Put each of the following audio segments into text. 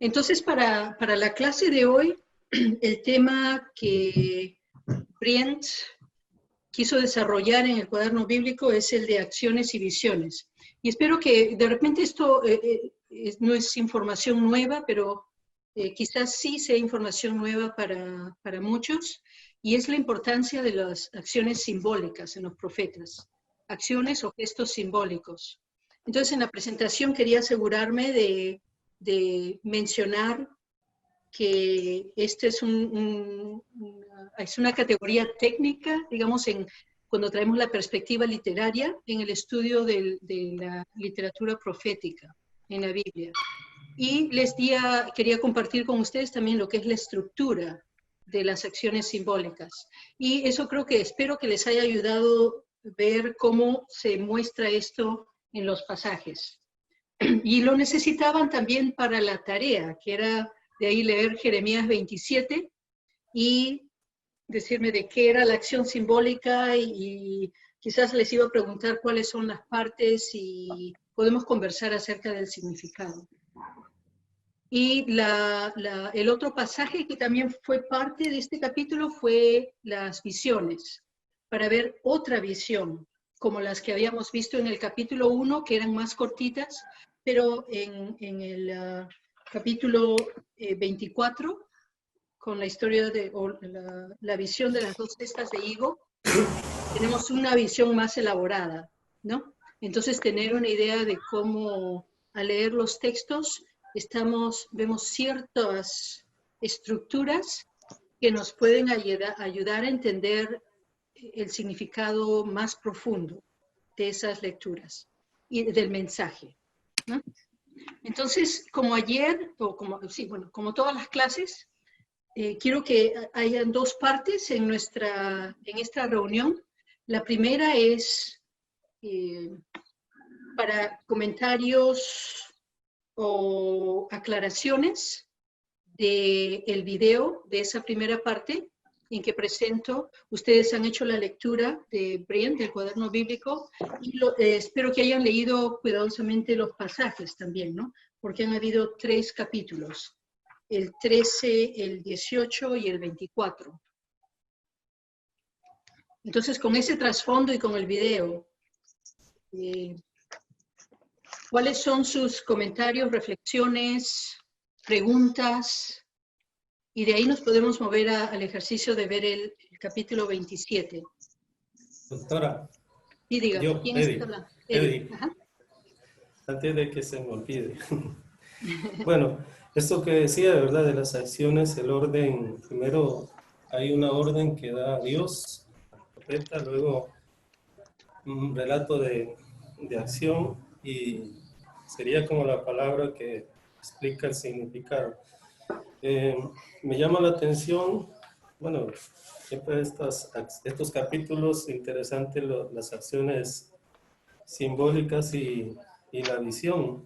Entonces, para la clase de hoy, el tema que Brent quiso desarrollar en el cuaderno bíblico es el de acciones y visiones. Y espero que de repente esto no es información nueva, pero quizás sí sea información nueva para muchos, y es la importancia de las acciones simbólicas en los profetas, acciones o gestos simbólicos. Entonces, en la presentación quería asegurarme de mencionar que este es una categoría técnica, digamos, cuando traemos la perspectiva literaria en el estudio de la literatura profética en la Biblia. Y quería compartir con ustedes también lo que es la estructura de las acciones simbólicas. Y eso espero que les haya ayudado a ver cómo se muestra esto en los pasajes. Y lo necesitaban también para la tarea, que era de ahí leer Jeremías 27 y decirme de qué era la acción simbólica y quizás les iba a preguntar cuáles son las partes y podemos conversar acerca del significado. Y el otro pasaje que también fue parte de este capítulo fue las visiones, para ver otra visión, como las que habíamos visto en el capítulo 1, que eran más cortitas, pero en el capítulo 24, con la historia la visión de las dos cestas de higo, tenemos una visión más elaborada, ¿no? Entonces, tener una idea de cómo, al leer los textos, vemos ciertas estructuras que nos pueden ayudar a entender el significado más profundo de esas lecturas y del mensaje, ¿no? Entonces, como ayer, como todas las clases, quiero que hayan dos partes en esta reunión. La primera es para comentarios o aclaraciones del video de esa primera parte en que presento. Ustedes han hecho la lectura de Brent, del cuaderno bíblico, y espero que hayan leído cuidadosamente los pasajes también, ¿no? Porque han habido 3 capítulos, el 13, el 18 y el 24. Entonces, con ese trasfondo y con el video, ¿cuáles son sus comentarios, reflexiones, preguntas? Y de ahí nos podemos mover al ejercicio de ver el capítulo 27. Doctora, Y diga, yo, ¿quién Eddie, está hablando? Eddie, Ajá. antes de que se me olvide. Bueno, esto que decía, de verdad, de las acciones, el orden, primero hay una orden que da Dios, al profeta, luego un relato de acción y sería como la palabra que explica el significado. Me llama la atención, bueno, siempre estos capítulos, interesantes las acciones simbólicas y la visión.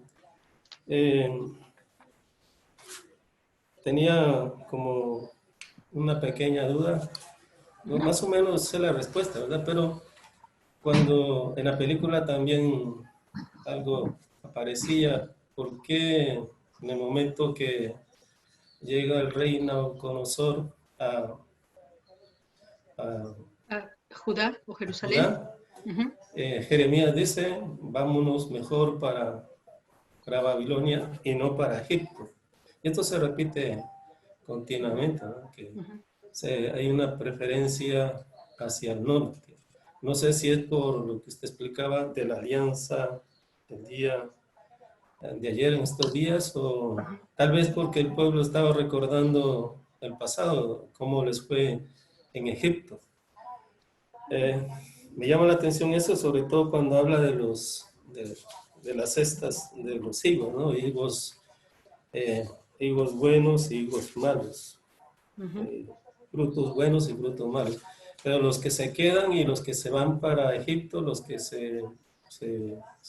Tenía como una pequeña duda, más o menos sé la respuesta, ¿verdad? Pero cuando en la película también algo aparecía, ¿por qué en el momento que llega el rey Nabucodonosor a Judá o Jerusalén? Judá, Jeremías dice, vámonos mejor para Babilonia y no para Egipto? Y esto se repite continuamente, ¿no? Que hay una preferencia hacia el norte. No sé si es por lo que usted explicaba de la alianza del día de ayer en estos días, o tal vez porque el pueblo estaba recordando el pasado, cómo les fue en Egipto. Me llama la atención eso, sobre todo cuando habla de las cestas de los higos, ¿no? Higos buenos y higos malos. Frutos buenos y frutos malos. Pero los que se quedan y los que se van para Egipto, los que se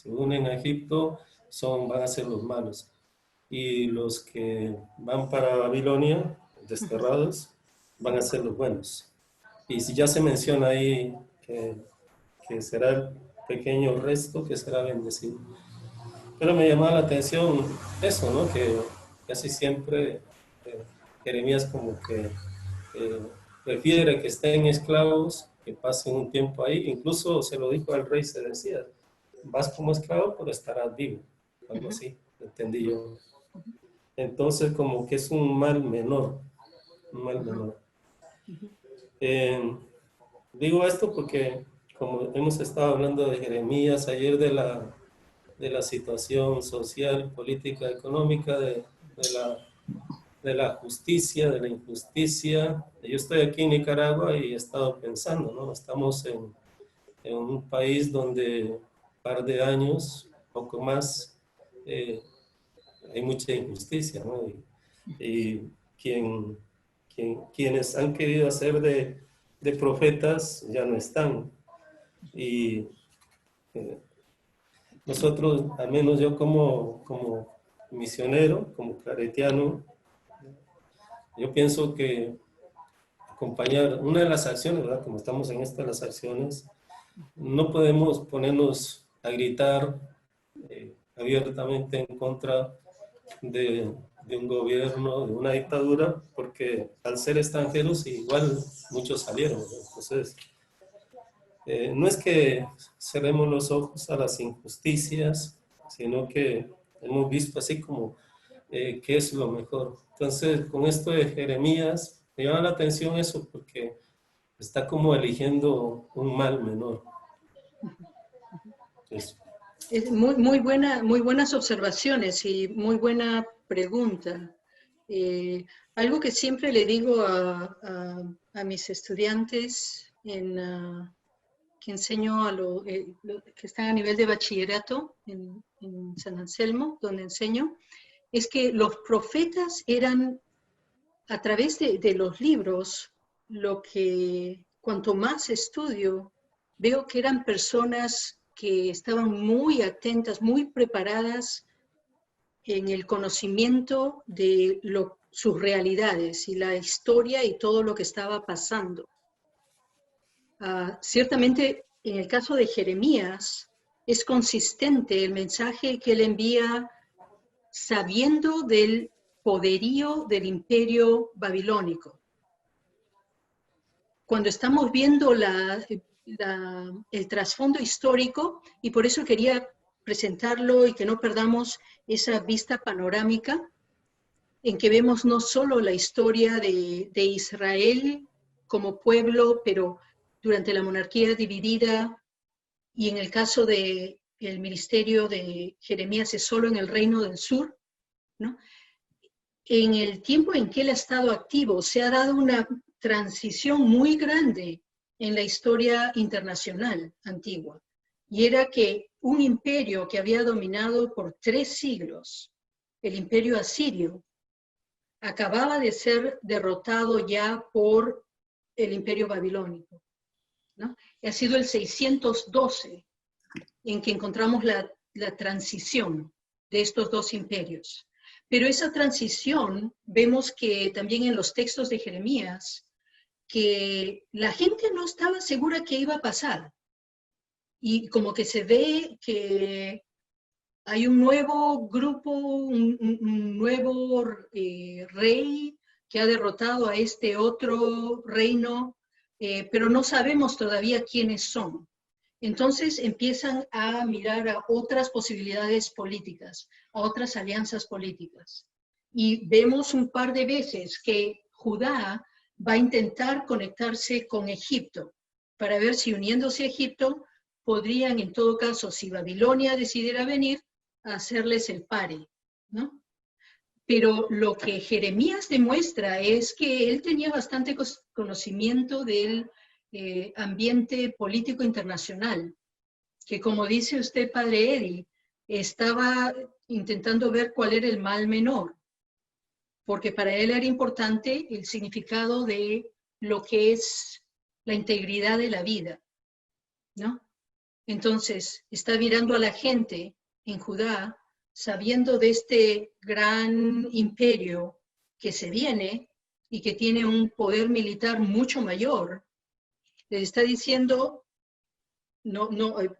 unen a Egipto, van a ser los malos. Y los que van para Babilonia, desterrados, van a ser los buenos. Y si ya se menciona ahí que será el pequeño resto que será bendecido. Pero me llamaba la atención eso, ¿no? Que casi siempre Jeremías como que prefiere que estén esclavos, que pasen un tiempo ahí. Incluso se lo dijo al rey Sedecías: vas como esclavo, pero estarás vivo. Algo así, entendí yo. Entonces, como que es un mal menor, un mal menor. Digo esto porque, como hemos estado hablando de Jeremías ayer, de la situación social, política, económica, de la justicia, de la injusticia. Yo estoy aquí en Nicaragua y he estado pensando, ¿no? Estamos en un país donde un par de años, poco más, hay mucha injusticia, ¿no? Y quienes han querido hacer de profetas ya no están. Y nosotros, al menos yo como misionero, como claretiano, yo pienso que acompañar una de las acciones, ¿verdad? Como estamos en estas las acciones, no podemos ponernos a gritar abiertamente en contra de un gobierno, de una dictadura, porque al ser extranjeros igual muchos salieron, ¿verdad? Entonces, no es que cerremos los ojos a las injusticias, sino que hemos visto así como qué es lo mejor. Entonces, con esto de Jeremías, me llama la atención eso, porque está como eligiendo un mal menor. Eso. Es muy buenas observaciones y muy buena pregunta. Algo que siempre le digo a mis estudiantes que enseño que están a nivel de bachillerato en San Anselmo, donde enseño, es que los profetas eran, a través de los libros, cuanto más estudio, veo que eran personas que estaban muy atentas, muy preparadas en el conocimiento de sus realidades y la historia y todo lo que estaba pasando. Ciertamente, en el caso de Jeremías, es consistente el mensaje que él envía sabiendo del poderío del imperio babilónico. Cuando estamos viendo el trasfondo histórico, y por eso quería presentarlo y que no perdamos esa vista panorámica, en que vemos no solo la historia de Israel como pueblo, pero durante la monarquía dividida, y en el caso del ministerio de Jeremías es solo en el reino del sur, ¿no? En el tiempo en que él ha estado activo, se ha dado una transición muy grande en la historia internacional antigua. Y era que un imperio que había dominado por 3 siglos, el imperio asirio, acababa de ser derrotado ya por el imperio babilónico, ¿no? Y ha sido el 612 en que encontramos la transición de estos 2 imperios. Pero esa transición, vemos que también en los textos de Jeremías, que la gente no estaba segura qué iba a pasar. Y como que se ve que hay un nuevo grupo, un nuevo rey que ha derrotado a este otro reino, pero no sabemos todavía quiénes son. Entonces empiezan a mirar a otras posibilidades políticas, a otras alianzas políticas. Y vemos un par de veces que Judá va a intentar conectarse con Egipto para ver si uniéndose a Egipto podrían, en todo caso, si Babilonia decidiera venir, hacerles el pare, ¿no? Pero lo que Jeremías demuestra es que él tenía bastante conocimiento del ambiente político internacional, que como dice usted, padre Eddie, estaba intentando ver cuál era el mal menor, porque para él era importante el significado de lo que es la integridad de la vida, ¿no? Entonces, está mirando a la gente en Judá, sabiendo de este gran imperio que se viene y que tiene un poder militar mucho mayor, les está diciendo, no,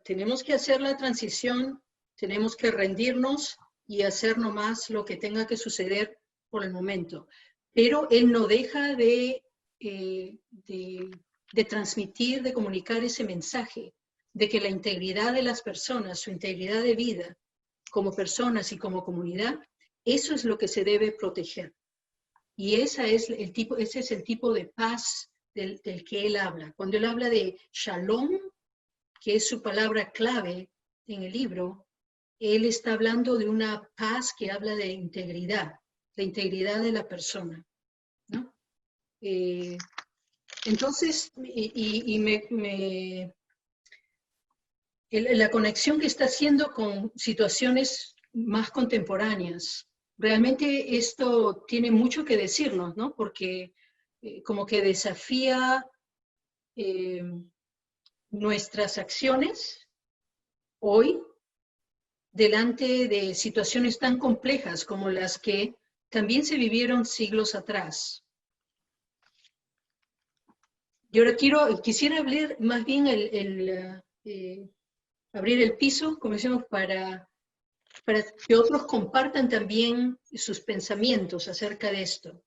tenemos que hacer la transición, tenemos que rendirnos y hacer nomás lo que tenga que suceder por el momento, pero él no deja de transmitir, de comunicar ese mensaje de que la integridad de las personas, su integridad de vida como personas y como comunidad, eso es lo que se debe proteger. Y ese es el tipo de paz del que él habla. Cuando él habla de shalom, que es su palabra clave en el libro, él está hablando de una paz que habla de integridad, la integridad de la persona, ¿no? Entonces, la conexión que está haciendo con situaciones más contemporáneas, realmente esto tiene mucho que decirnos, ¿no? Porque como que desafía nuestras acciones hoy delante de situaciones tan complejas como las que también se vivieron siglos atrás. Yo ahora quisiera hablar más bien abrir el piso, como decimos, para que otros compartan también sus pensamientos acerca de esto.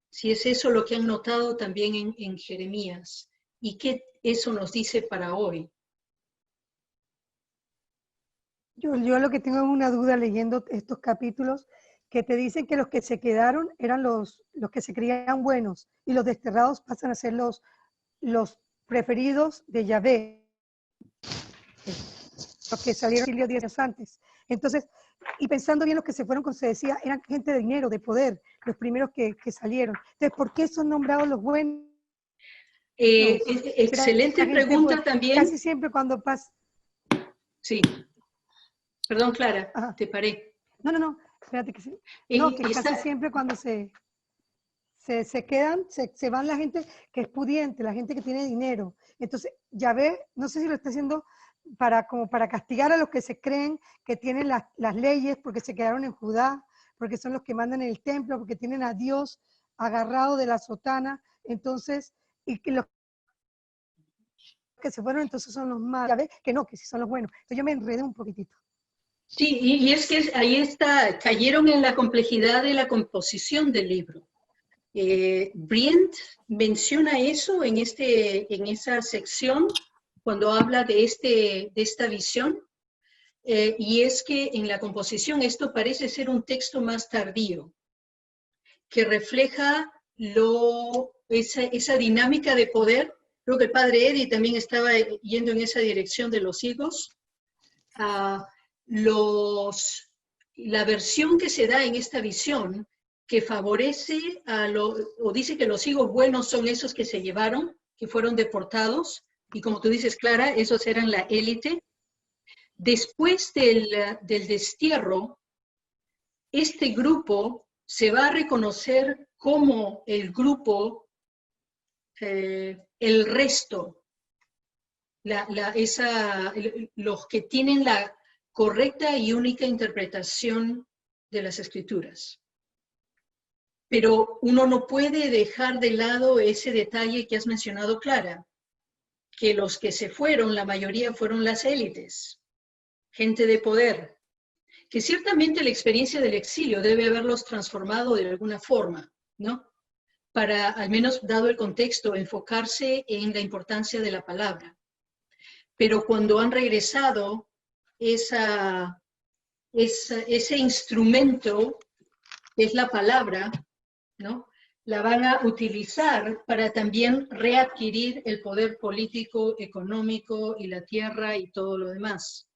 Si es eso lo que han notado también en Jeremías, y qué eso nos dice para hoy. Yo lo que tengo es una duda leyendo estos capítulos, que te dicen que los que se quedaron eran los que se creían buenos, y los desterrados pasan a ser los preferidos de Yahvé, los que salieron exilio 10 años antes. Entonces, y pensando bien, los que se fueron, como se decía, eran gente de dinero, de poder, los primeros que salieron. Entonces, ¿por qué son nombrados los buenos? Excelente pregunta también. Casi siempre cuando pasa... Sí. Perdón, Clara, ajá, te paré. No, espérate que sí. No, que casi siempre cuando se quedan, se van la gente que es pudiente, la gente que tiene dinero. Entonces, Yahvé, no sé si lo está haciendo como para castigar a los que se creen que tienen las leyes porque se quedaron en Judá, porque son los que mandan en el templo, porque tienen a Dios agarrado de la sotana. Entonces, y que los que se fueron entonces son los malos. Yahvé, que no, que sí son los buenos. Entonces yo me enredé un poquitito. Sí, y es que ahí cayeron en la complejidad de la composición del libro. Brient menciona eso en esa sección cuando habla de esta visión, y es que en la composición esto parece ser un texto más tardío, que refleja esa dinámica de poder. Creo que el padre Eddie también estaba yendo en esa dirección de los higos. La versión que se da en esta visión que favorece o dice que los higos buenos son esos que se llevaron, que fueron deportados, y como tú dices, Clara, esos eran la élite. Después del destierro, este grupo se va a reconocer como el grupo, el resto, los que tienen la correcta y única interpretación de las Escrituras. Pero uno no puede dejar de lado ese detalle que has mencionado, Clara, que los que se fueron, la mayoría fueron las élites, gente de poder, que ciertamente la experiencia del exilio debe haberlos transformado de alguna forma, ¿no? Para, al menos dado el contexto, enfocarse en la importancia de la palabra. Pero cuando han regresado, ese instrumento, que es la palabra, ¿no?, la van a utilizar para también readquirir el poder político, económico y la tierra y todo lo demás.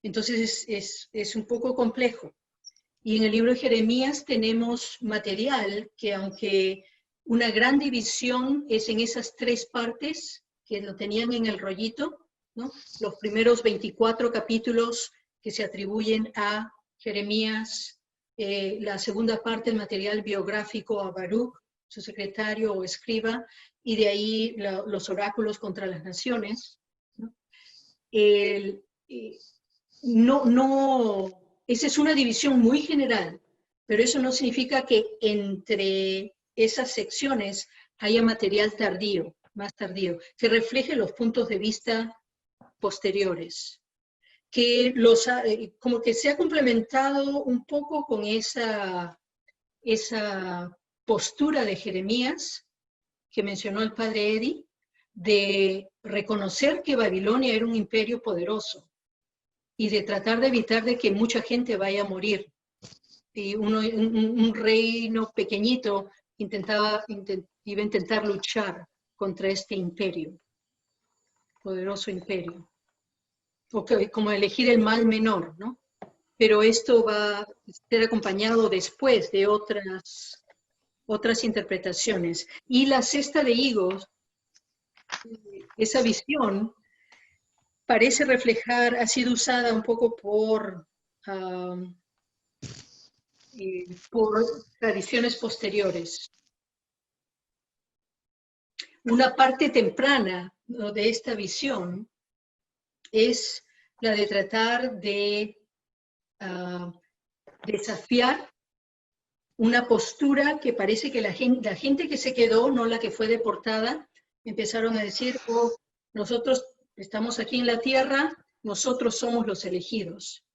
Entonces es un poco complejo. Y en el libro de Jeremías tenemos material que, aunque una gran división es en esas tres partes que lo tenían en el rollito, ¿no?, los primeros 24 capítulos que se atribuyen a Jeremías, la segunda parte del material biográfico a Baruch, su secretario o escriba, y de ahí los oráculos contra las naciones, ¿no? Esa es una división muy general, pero eso no significa que entre esas secciones haya material tardío, más tardío, que refleje los puntos de vista posteriores, que como que se ha complementado un poco con esa esa postura de Jeremías que mencionó el padre Eddie, de reconocer que Babilonia era un imperio poderoso y de tratar de evitar de que mucha gente vaya a morir. Y un reino pequeñito iba a intentar luchar contra este imperio, poderoso imperio. Como elegir el mal menor, ¿no? Pero esto va a ser acompañado después de otras interpretaciones. Y la cesta de higos, esa visión, parece reflejar, ha sido usada un poco por tradiciones posteriores. Una parte temprana, ¿no?, de esta visión es la de tratar de desafiar una postura que parece que la gente que se quedó, no la que fue deportada, empezaron a decir, oh, nosotros estamos aquí en la tierra, nosotros somos los elegidos.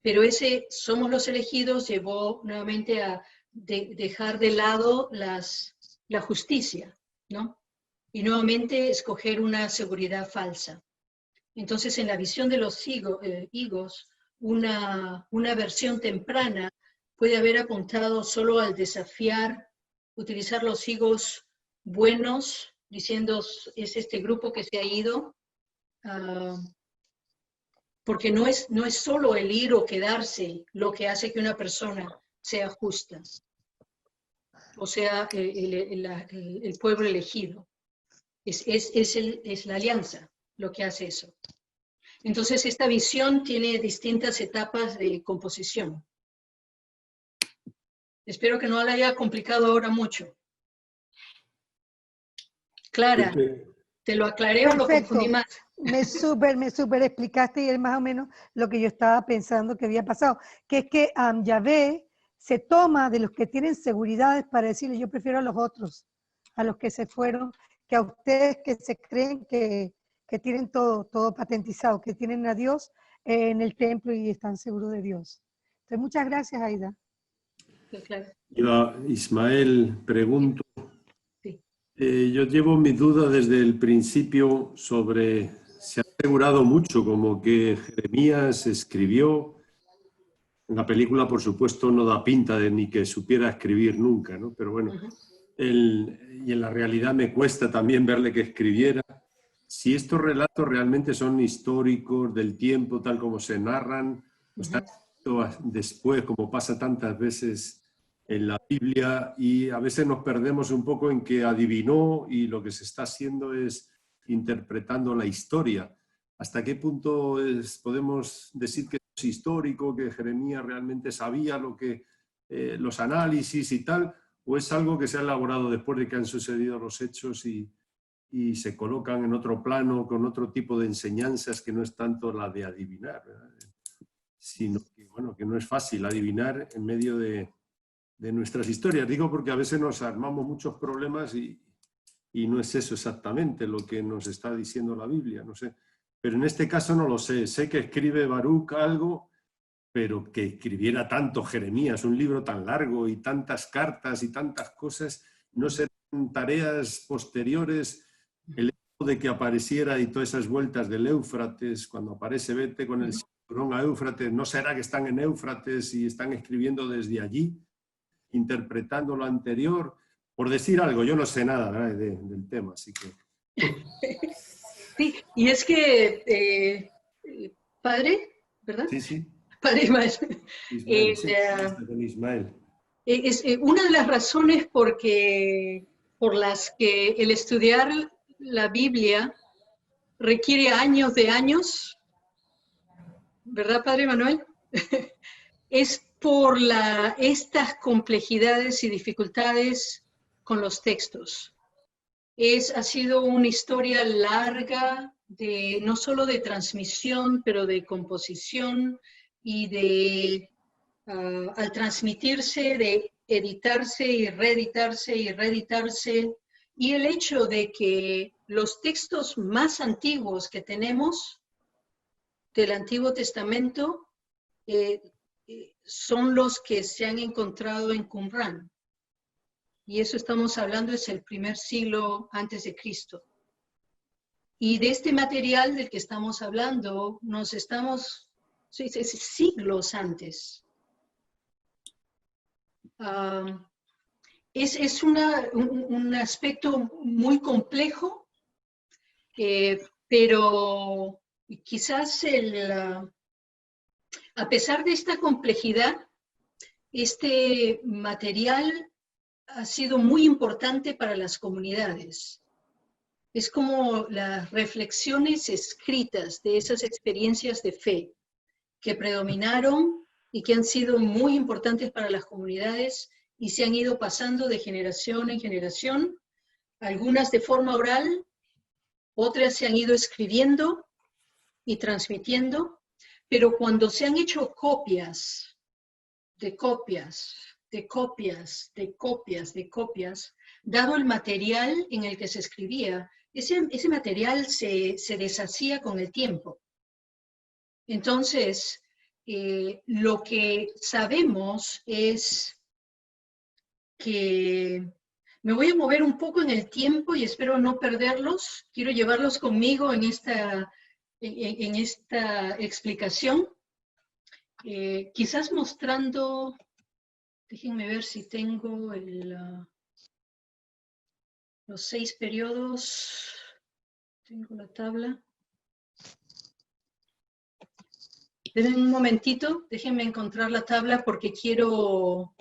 Pero ese somos los elegidos llevó nuevamente a dejar de lado la justicia, ¿no? Y nuevamente escoger una seguridad falsa. Entonces, en la visión de los higos, una versión temprana puede haber apuntado solo al desafiar, utilizar los higos buenos, diciendo es este grupo que se ha ido, porque no es solo el ir o quedarse lo que hace que una persona sea justa, o sea, el pueblo elegido. Es la alianza lo que hace eso. Entonces, esta visión tiene distintas etapas de composición. Espero que no la haya complicado ahora mucho. Clara, ¿te lo aclaré o lo confundí más? Me súper explicaste y es más o menos lo que yo estaba pensando que había pasado. Que es que Yahvé se toma de los que tienen seguridades para decirle yo prefiero a los otros, a los que se fueron, que a ustedes que se creen que tienen todo patentizado, que tienen a Dios en el templo y están seguros de Dios. Entonces, muchas gracias, Aida. Sí, claro. Yo, Ismael, pregunto. Sí. Yo llevo mi duda desde el principio sobre, se ha asegurado mucho como que Jeremías escribió. En la película, por supuesto, no da pinta de ni que supiera escribir nunca, ¿no? Pero bueno, y en la realidad me cuesta también verle que escribiera. Si estos relatos realmente son históricos del tiempo, tal como se narran, o están después, como pasa tantas veces en la Biblia, y a veces nos perdemos un poco en que adivinó y lo que se está haciendo es interpretando la historia. ¿Hasta qué punto podemos decir que es histórico, que Jeremías realmente sabía lo que los análisis y tal, o es algo que se ha elaborado después de que han sucedido los hechos y se colocan en otro plano con otro tipo de enseñanzas que no es tanto la de adivinar, ¿verdad? Sino que, bueno, que no es fácil adivinar en medio de nuestras historias? Digo porque a veces nos armamos muchos problemas y no es eso exactamente lo que nos está diciendo la Biblia, no sé. Pero en este caso no lo sé. Sé que escribe Baruch algo, pero que escribiera tanto Jeremías, un libro tan largo y tantas cartas y tantas cosas, no serán tareas posteriores. El hecho de que apareciera y todas esas vueltas del Éufrates, cuando aparece vete con el cinturón a Éufrates, ¿no será que están en Éufrates y están escribiendo desde allí, interpretando lo anterior? Por decir algo, yo no sé nada, ¿verdad?, del tema, así que... Sí, y es que, padre, ¿verdad? Sí, sí. Padre Ismael. Ismael, sí, con Ismael. Es una de las razones por las que el estudiar la Biblia requiere años de años, ¿verdad, Padre Manuel? Es por estas complejidades y dificultades con los textos. Ha sido una historia larga, no solo de transmisión, pero de composición y al transmitirse, de editarse y reeditarse. Y el hecho de que los textos más antiguos que tenemos del Antiguo Testamento son los que se han encontrado en Qumran, y eso estamos hablando es el primer siglo antes de Cristo. Y de este material del que estamos hablando, es siglos antes. Es un aspecto muy complejo, pero quizás a pesar de esta complejidad, este material ha sido muy importante para las comunidades. Es como las reflexiones escritas de esas experiencias de fe que predominaron y que han sido muy importantes para las comunidades y se han ido pasando de generación en generación, algunas de forma oral, otras se han ido escribiendo y transmitiendo, pero cuando se han hecho copias, dado el material en el que se escribía, ese material se deshacía con el tiempo. Entonces, lo que sabemos es que me voy a mover un poco en el tiempo y espero no perderlos. Quiero llevarlos conmigo en esta explicación. Quizás mostrando, déjenme ver si tengo los 6 periodos. Tengo la tabla. Denme un momentito, déjenme encontrar la tabla porque quiero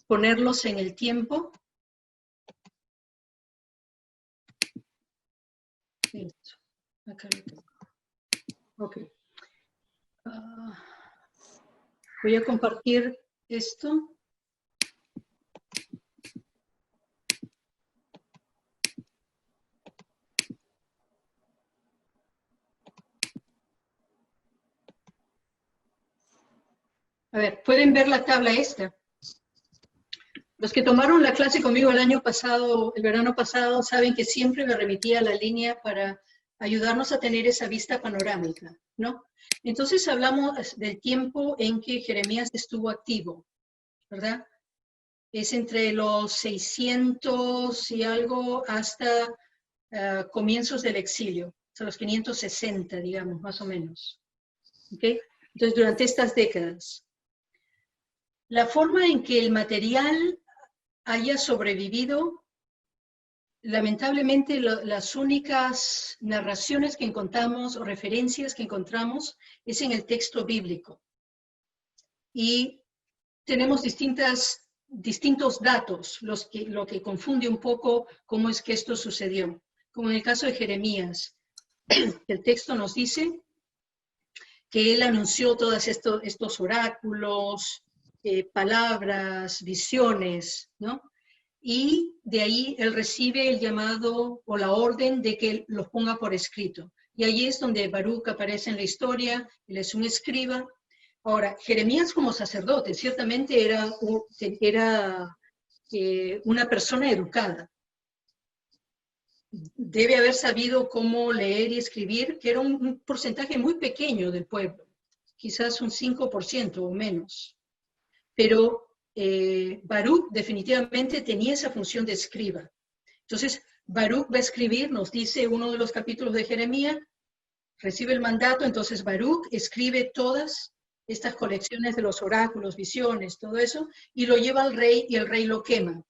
ponerlos en el tiempo. Listo. Acá lo tengo. Ok. Voy a compartir esto. A ver, ¿pueden ver la tabla esta? Los que tomaron la clase conmigo el año pasado, el verano pasado, saben que siempre me remitía a la línea para ayudarnos a tener esa vista panorámica, ¿no? Entonces hablamos del tiempo en que Jeremías estuvo activo, ¿verdad? Es entre los 600 y algo hasta comienzos del exilio, hasta los 560, digamos, más o menos. ¿Ok? Entonces, durante estas décadas. La forma en que el material haya sobrevivido, lamentablemente las únicas narraciones que encontramos o referencias que encontramos es en el texto bíblico. Y tenemos distintos datos, lo que confunde un poco cómo es que esto sucedió. Como en el caso de Jeremías, el texto nos dice que él anunció todos estos oráculos, palabras, visiones, ¿no? Y de ahí él recibe el llamado o la orden de que los ponga por escrito. Y ahí es donde Baruch aparece en la historia, él es un escriba. Ahora, Jeremías como sacerdote ciertamente era una persona educada. Debe haber sabido cómo leer y escribir, que era un porcentaje muy pequeño del pueblo, quizás un 5% o menos. Pero Baruch definitivamente tenía esa función de escriba. Entonces, Baruch va a escribir, nos dice uno de los capítulos de Jeremías, recibe el mandato, entonces Baruch escribe todas estas colecciones de los oráculos, visiones, todo eso, y lo lleva al rey y el rey lo quema.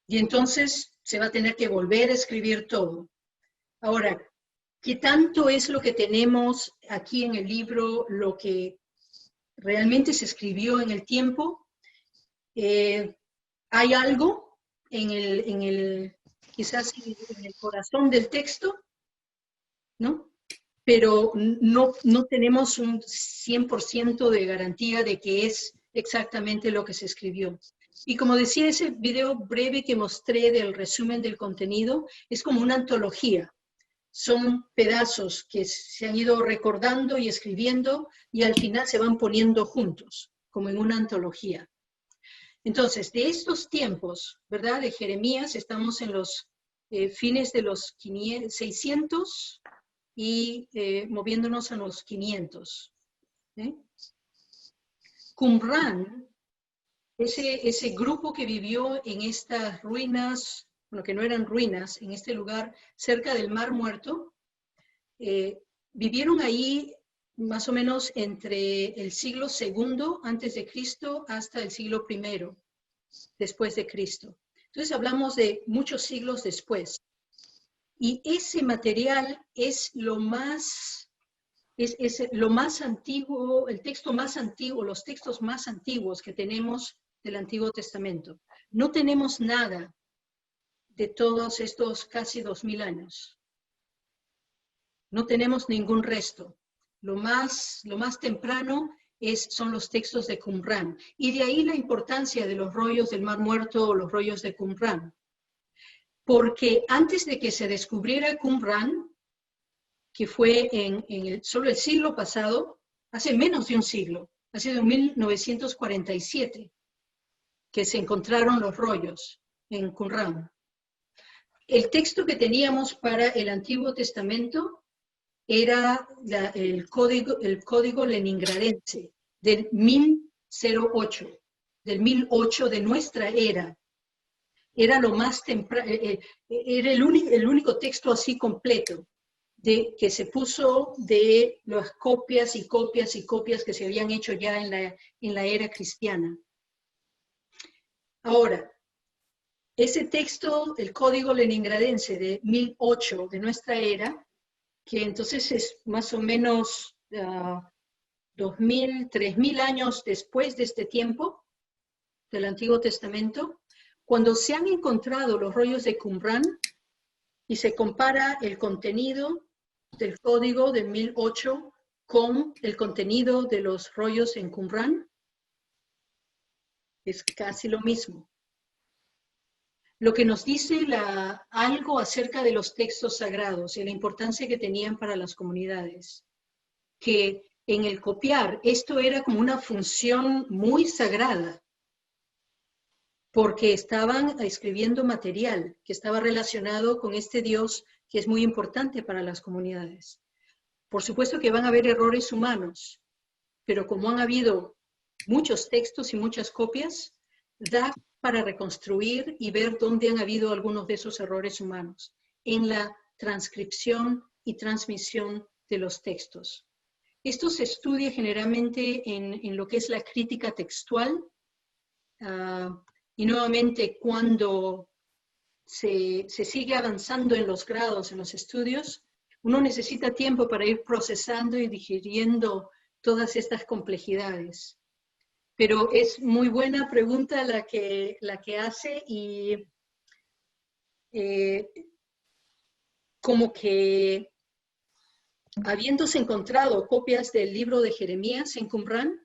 Y entonces se va a tener que volver a escribir todo. Ahora, ¿qué tanto es lo que tenemos aquí en el libro, lo que realmente se escribió en el tiempo? Hay algo quizás en el corazón del texto, ¿no? Pero no tenemos un 100% de garantía de que es exactamente lo que se escribió. Y como decía, ese video breve que mostré del resumen del contenido es como una antología. Son pedazos que se han ido recordando y escribiendo y al final se van poniendo juntos, como en una antología. Entonces, de estos tiempos, ¿verdad? De Jeremías, estamos en los fines de los 600 y moviéndonos a los 500. Qumran ese grupo que vivió en estas ruinas, bueno, que no eran ruinas, en este lugar cerca del Mar Muerto, vivieron ahí más o menos entre el siglo II antes de Cristo hasta el siglo I después de Cristo. Entonces hablamos de muchos siglos después. Y ese material es lo más antiguo, el texto más antiguo, los textos más antiguos que tenemos del Antiguo Testamento. No tenemos nada de todos estos casi 2000 años. No tenemos ningún resto. Lo más temprano son los textos de Qumran. Y de ahí la importancia de los rollos del Mar Muerto o los rollos de Qumran. Porque antes de que se descubriera Qumran, que fue solo el siglo pasado, hace menos de un siglo, ha sido en 1947, que se encontraron los rollos en Qumran. El texto que teníamos para el Antiguo Testamento era el código leningradense del 1008, del 1008 de nuestra era. Era lo más temprano, era el único texto así completo que se puso de las copias y copias y copias que se habían hecho ya en la era cristiana. Ahora, ese texto, el código leningradense de 1008 de nuestra era, que entonces es más o menos 2000, 3000 años después de este tiempo del Antiguo Testamento, cuando se han encontrado los rollos de Qumran y se compara el contenido del código de 1008 con el contenido de los rollos en Qumran, es casi lo mismo. Lo que nos dice algo acerca de los textos sagrados y la importancia que tenían para las comunidades. Que en el copiar, esto era como una función muy sagrada, porque estaban escribiendo material que estaba relacionado con este Dios que es muy importante para las comunidades. Por supuesto que van a haber errores humanos, pero como han habido muchos textos y muchas copias, da para reconstruir y ver dónde han habido algunos de esos errores humanos en la transcripción y transmisión de los textos. Esto se estudia generalmente en lo que es la crítica textual, y nuevamente cuando se sigue avanzando en los grados, en los estudios, uno necesita tiempo para ir procesando y digiriendo todas estas complejidades. Pero es muy buena pregunta la que hace y como que habiéndose encontrado copias del libro de Jeremías en Qumran,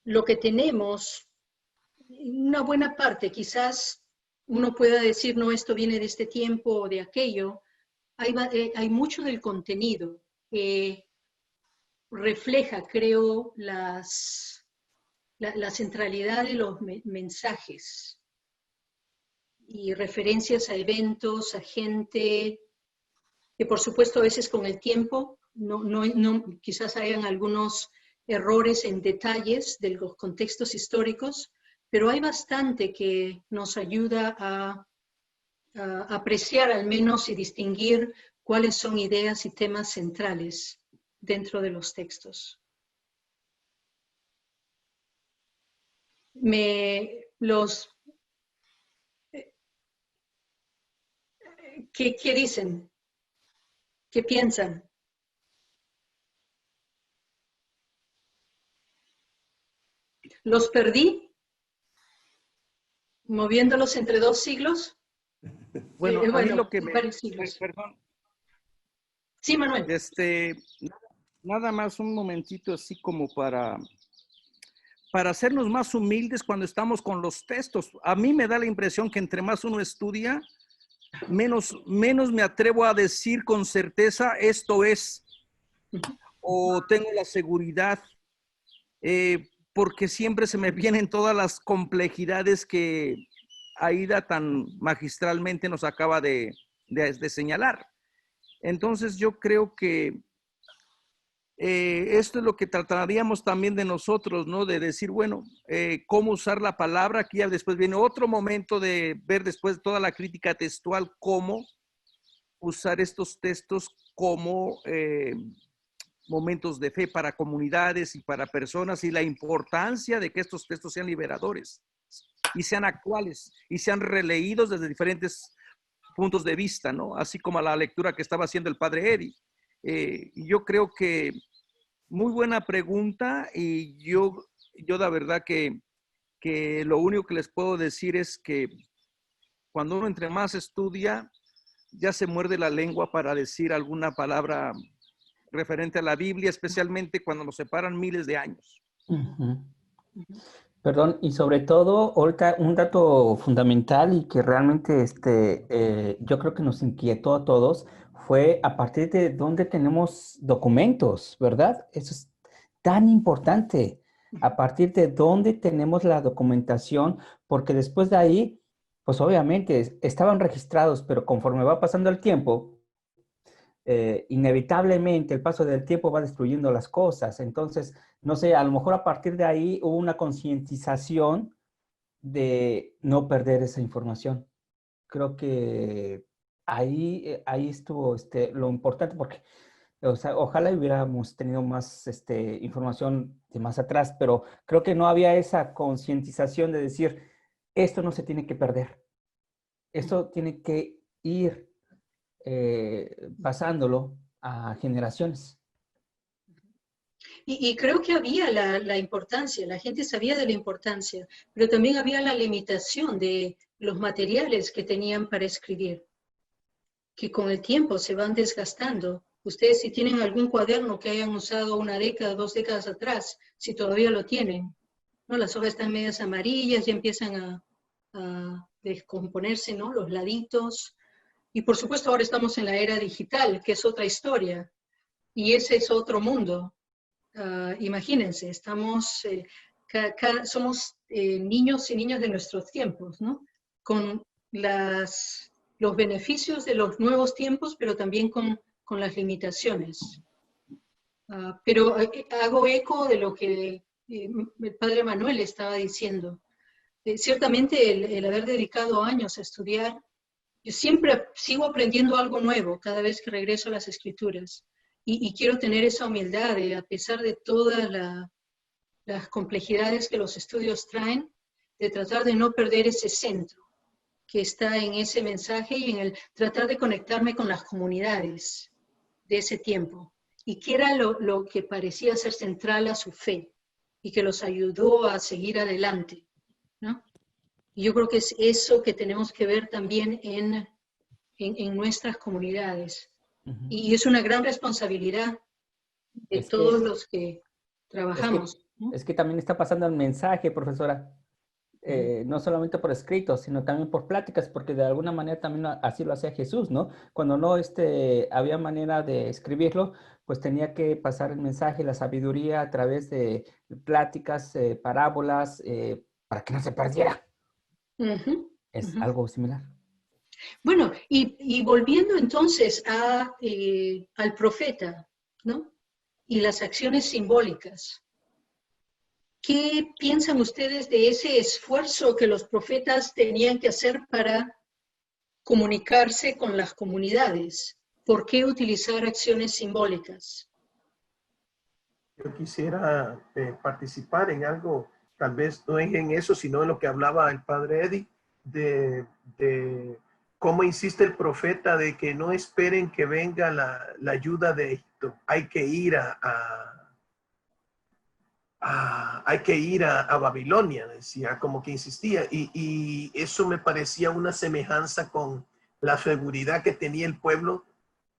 lo que tenemos, una buena parte, quizás uno pueda decir, no, esto viene de este tiempo o de aquello, hay mucho del contenido que refleja, creo, la centralidad de los mensajes y referencias a eventos, a gente, que por supuesto a veces con el tiempo quizás hayan algunos errores en detalles de los contextos históricos, pero hay bastante que nos ayuda a apreciar al menos y distinguir cuáles son ideas y temas centrales dentro de los textos. ¿Qué dicen? ¿Qué piensan? ¿Los perdí? ¿Moviéndolos entre dos siglos? Bueno, a mí lo que varios siglos. Perdón. Sí, Manuel. Nada más un momentito así como para hacernos más humildes cuando estamos con los textos. A mí me da la impresión que entre más uno estudia, menos me atrevo a decir con certeza esto es, o tengo la seguridad, porque siempre se me vienen todas las complejidades que Aida tan magistralmente nos acaba de señalar. Entonces yo creo que esto es lo que trataríamos también de nosotros, ¿no? De decir, bueno, cómo usar la palabra. Aquí ya después viene otro momento de ver después toda la crítica textual, cómo usar estos textos como momentos de fe para comunidades y para personas, y la importancia de que estos textos sean liberadores y sean actuales y sean releídos desde diferentes puntos de vista, ¿no? Así como la lectura que estaba haciendo el padre Eddie. Yo creo que muy buena pregunta, y yo la verdad que lo único que les puedo decir es que cuando uno entre más estudia, ya se muerde la lengua para decir alguna palabra referente a la Biblia, especialmente cuando nos separan miles de años. Perdón, y sobre todo, ahorita un dato fundamental y que realmente yo creo que nos inquietó a todos fue a partir de dónde tenemos documentos, ¿verdad? Eso es tan importante, a partir de dónde tenemos la documentación, porque después de ahí, pues obviamente estaban registrados, pero conforme va pasando el tiempo, inevitablemente el paso del tiempo va destruyendo las cosas. Entonces, no sé, a lo mejor a partir de ahí hubo una concientización de no perder esa información. Creo que ahí estuvo lo importante, porque o sea, ojalá hubiéramos tenido más información de más atrás, pero creo que no había esa concientización de decir, esto no se tiene que perder, esto tiene que ir pasándolo a generaciones. Y creo que había la importancia, la gente sabía de la importancia, pero también había la limitación de los materiales que tenían para escribir, que con el tiempo se van desgastando. Ustedes, si tienen algún cuaderno que hayan usado una década, 2 décadas atrás, si todavía lo tienen, ¿no? Las hojas están medias amarillas, ya empiezan a descomponerse, ¿no? Los laditos. Y por supuesto ahora estamos en la era digital, que es otra historia, y ese es otro mundo. Imagínense, somos niños y niñas de nuestros tiempos, ¿no? Con los beneficios de los nuevos tiempos, pero también con las limitaciones. Pero hago eco de lo que el padre Manuel estaba diciendo. Ciertamente el haber dedicado años a estudiar, yo siempre sigo aprendiendo algo nuevo cada vez que regreso a las escrituras. Y quiero tener esa humildad de, a pesar de todas las complejidades que los estudios traen, de tratar de no perder ese centro que está en ese mensaje y en el tratar de conectarme con las comunidades de ese tiempo. Y que era lo que parecía ser central a su fe y que los ayudó a seguir adelante, ¿no? Y yo creo que es eso que tenemos que ver también en nuestras comunidades. Y es una gran responsabilidad de todos los que trabajamos. Es que también está pasando el mensaje, profesora, no solamente por escrito, sino también por pláticas, porque de alguna manera también así lo hacía Jesús, ¿no? Cuando no había manera de escribirlo, pues tenía que pasar el mensaje, la sabiduría a través de pláticas, parábolas, para que no se perdiera. Es algo similar. Bueno, y volviendo entonces al profeta, ¿no? Y las acciones simbólicas. ¿Qué piensan ustedes de ese esfuerzo que los profetas tenían que hacer para comunicarse con las comunidades? ¿Por qué utilizar acciones simbólicas? Yo quisiera participar en algo, tal vez no en eso, sino en lo que hablaba el padre Eddie, de cómo insiste el profeta de que no esperen que venga la ayuda de Egipto. Hay que ir a Babilonia, decía, como que insistía. Y eso me parecía una semejanza con la seguridad que tenía el pueblo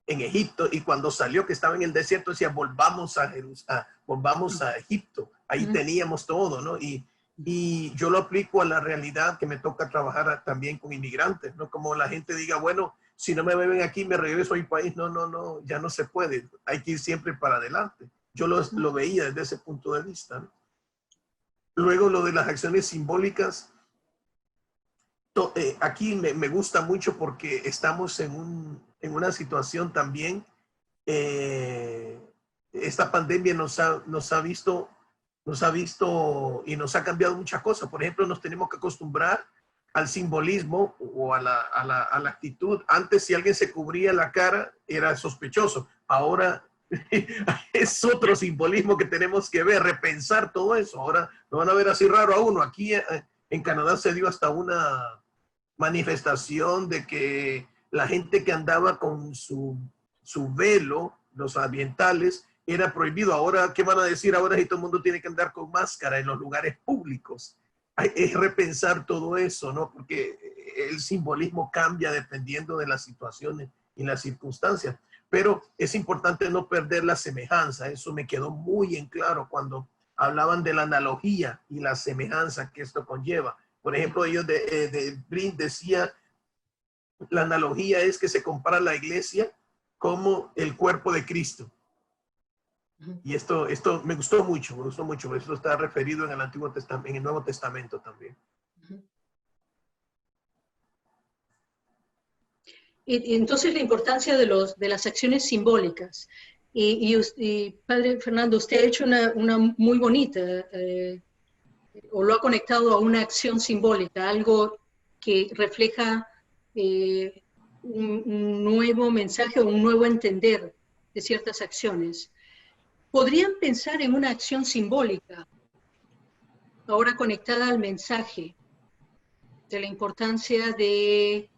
en Egipto, y cuando salió, que estaba en el desierto, decía, volvamos a Egipto. Ahí teníamos todo, ¿no? Y yo lo aplico a la realidad que me toca trabajar también con inmigrantes, ¿no? Como la gente diga, bueno, si no me ven aquí, me regreso a mi país. No, ya no se puede. Hay que ir siempre para adelante. Yo lo veía desde ese punto de vista, ¿no? Luego, lo de las acciones simbólicas, aquí me gusta mucho porque estamos en una situación también esta pandemia nos ha visto y nos ha cambiado muchas cosas. Por ejemplo, nos tenemos que acostumbrar al simbolismo o a la actitud. Antes, si alguien se cubría la cara, era sospechoso. Ahora es otro simbolismo que tenemos que ver, repensar todo eso. Ahora lo van a ver así raro a uno. Aquí en Canadá se dio hasta una manifestación de que la gente que andaba con su velo, los ambientales, era prohibido. Ahora, ¿qué van a decir ahora si todo el mundo tiene que andar con máscara en los lugares públicos? Es repensar todo eso, ¿no? Porque el simbolismo cambia dependiendo de las situaciones y las circunstancias. Pero es importante no perder la semejanza. Eso me quedó muy en claro cuando hablaban de la analogía y la semejanza que esto conlleva. Por ejemplo, ellos de Blind decía, la analogía es que se compara la iglesia como el cuerpo de Cristo. Y esto me gustó mucho. Esto está referido en el Antiguo Testamento, en el Nuevo Testamento también. Y entonces la importancia de las acciones simbólicas. Y Padre Fernando, usted ha hecho una muy bonita, o lo ha conectado a una acción simbólica, algo que refleja un nuevo mensaje o un nuevo entender de ciertas acciones. ¿Podrían pensar en una acción simbólica, ahora conectada al mensaje, de la importancia de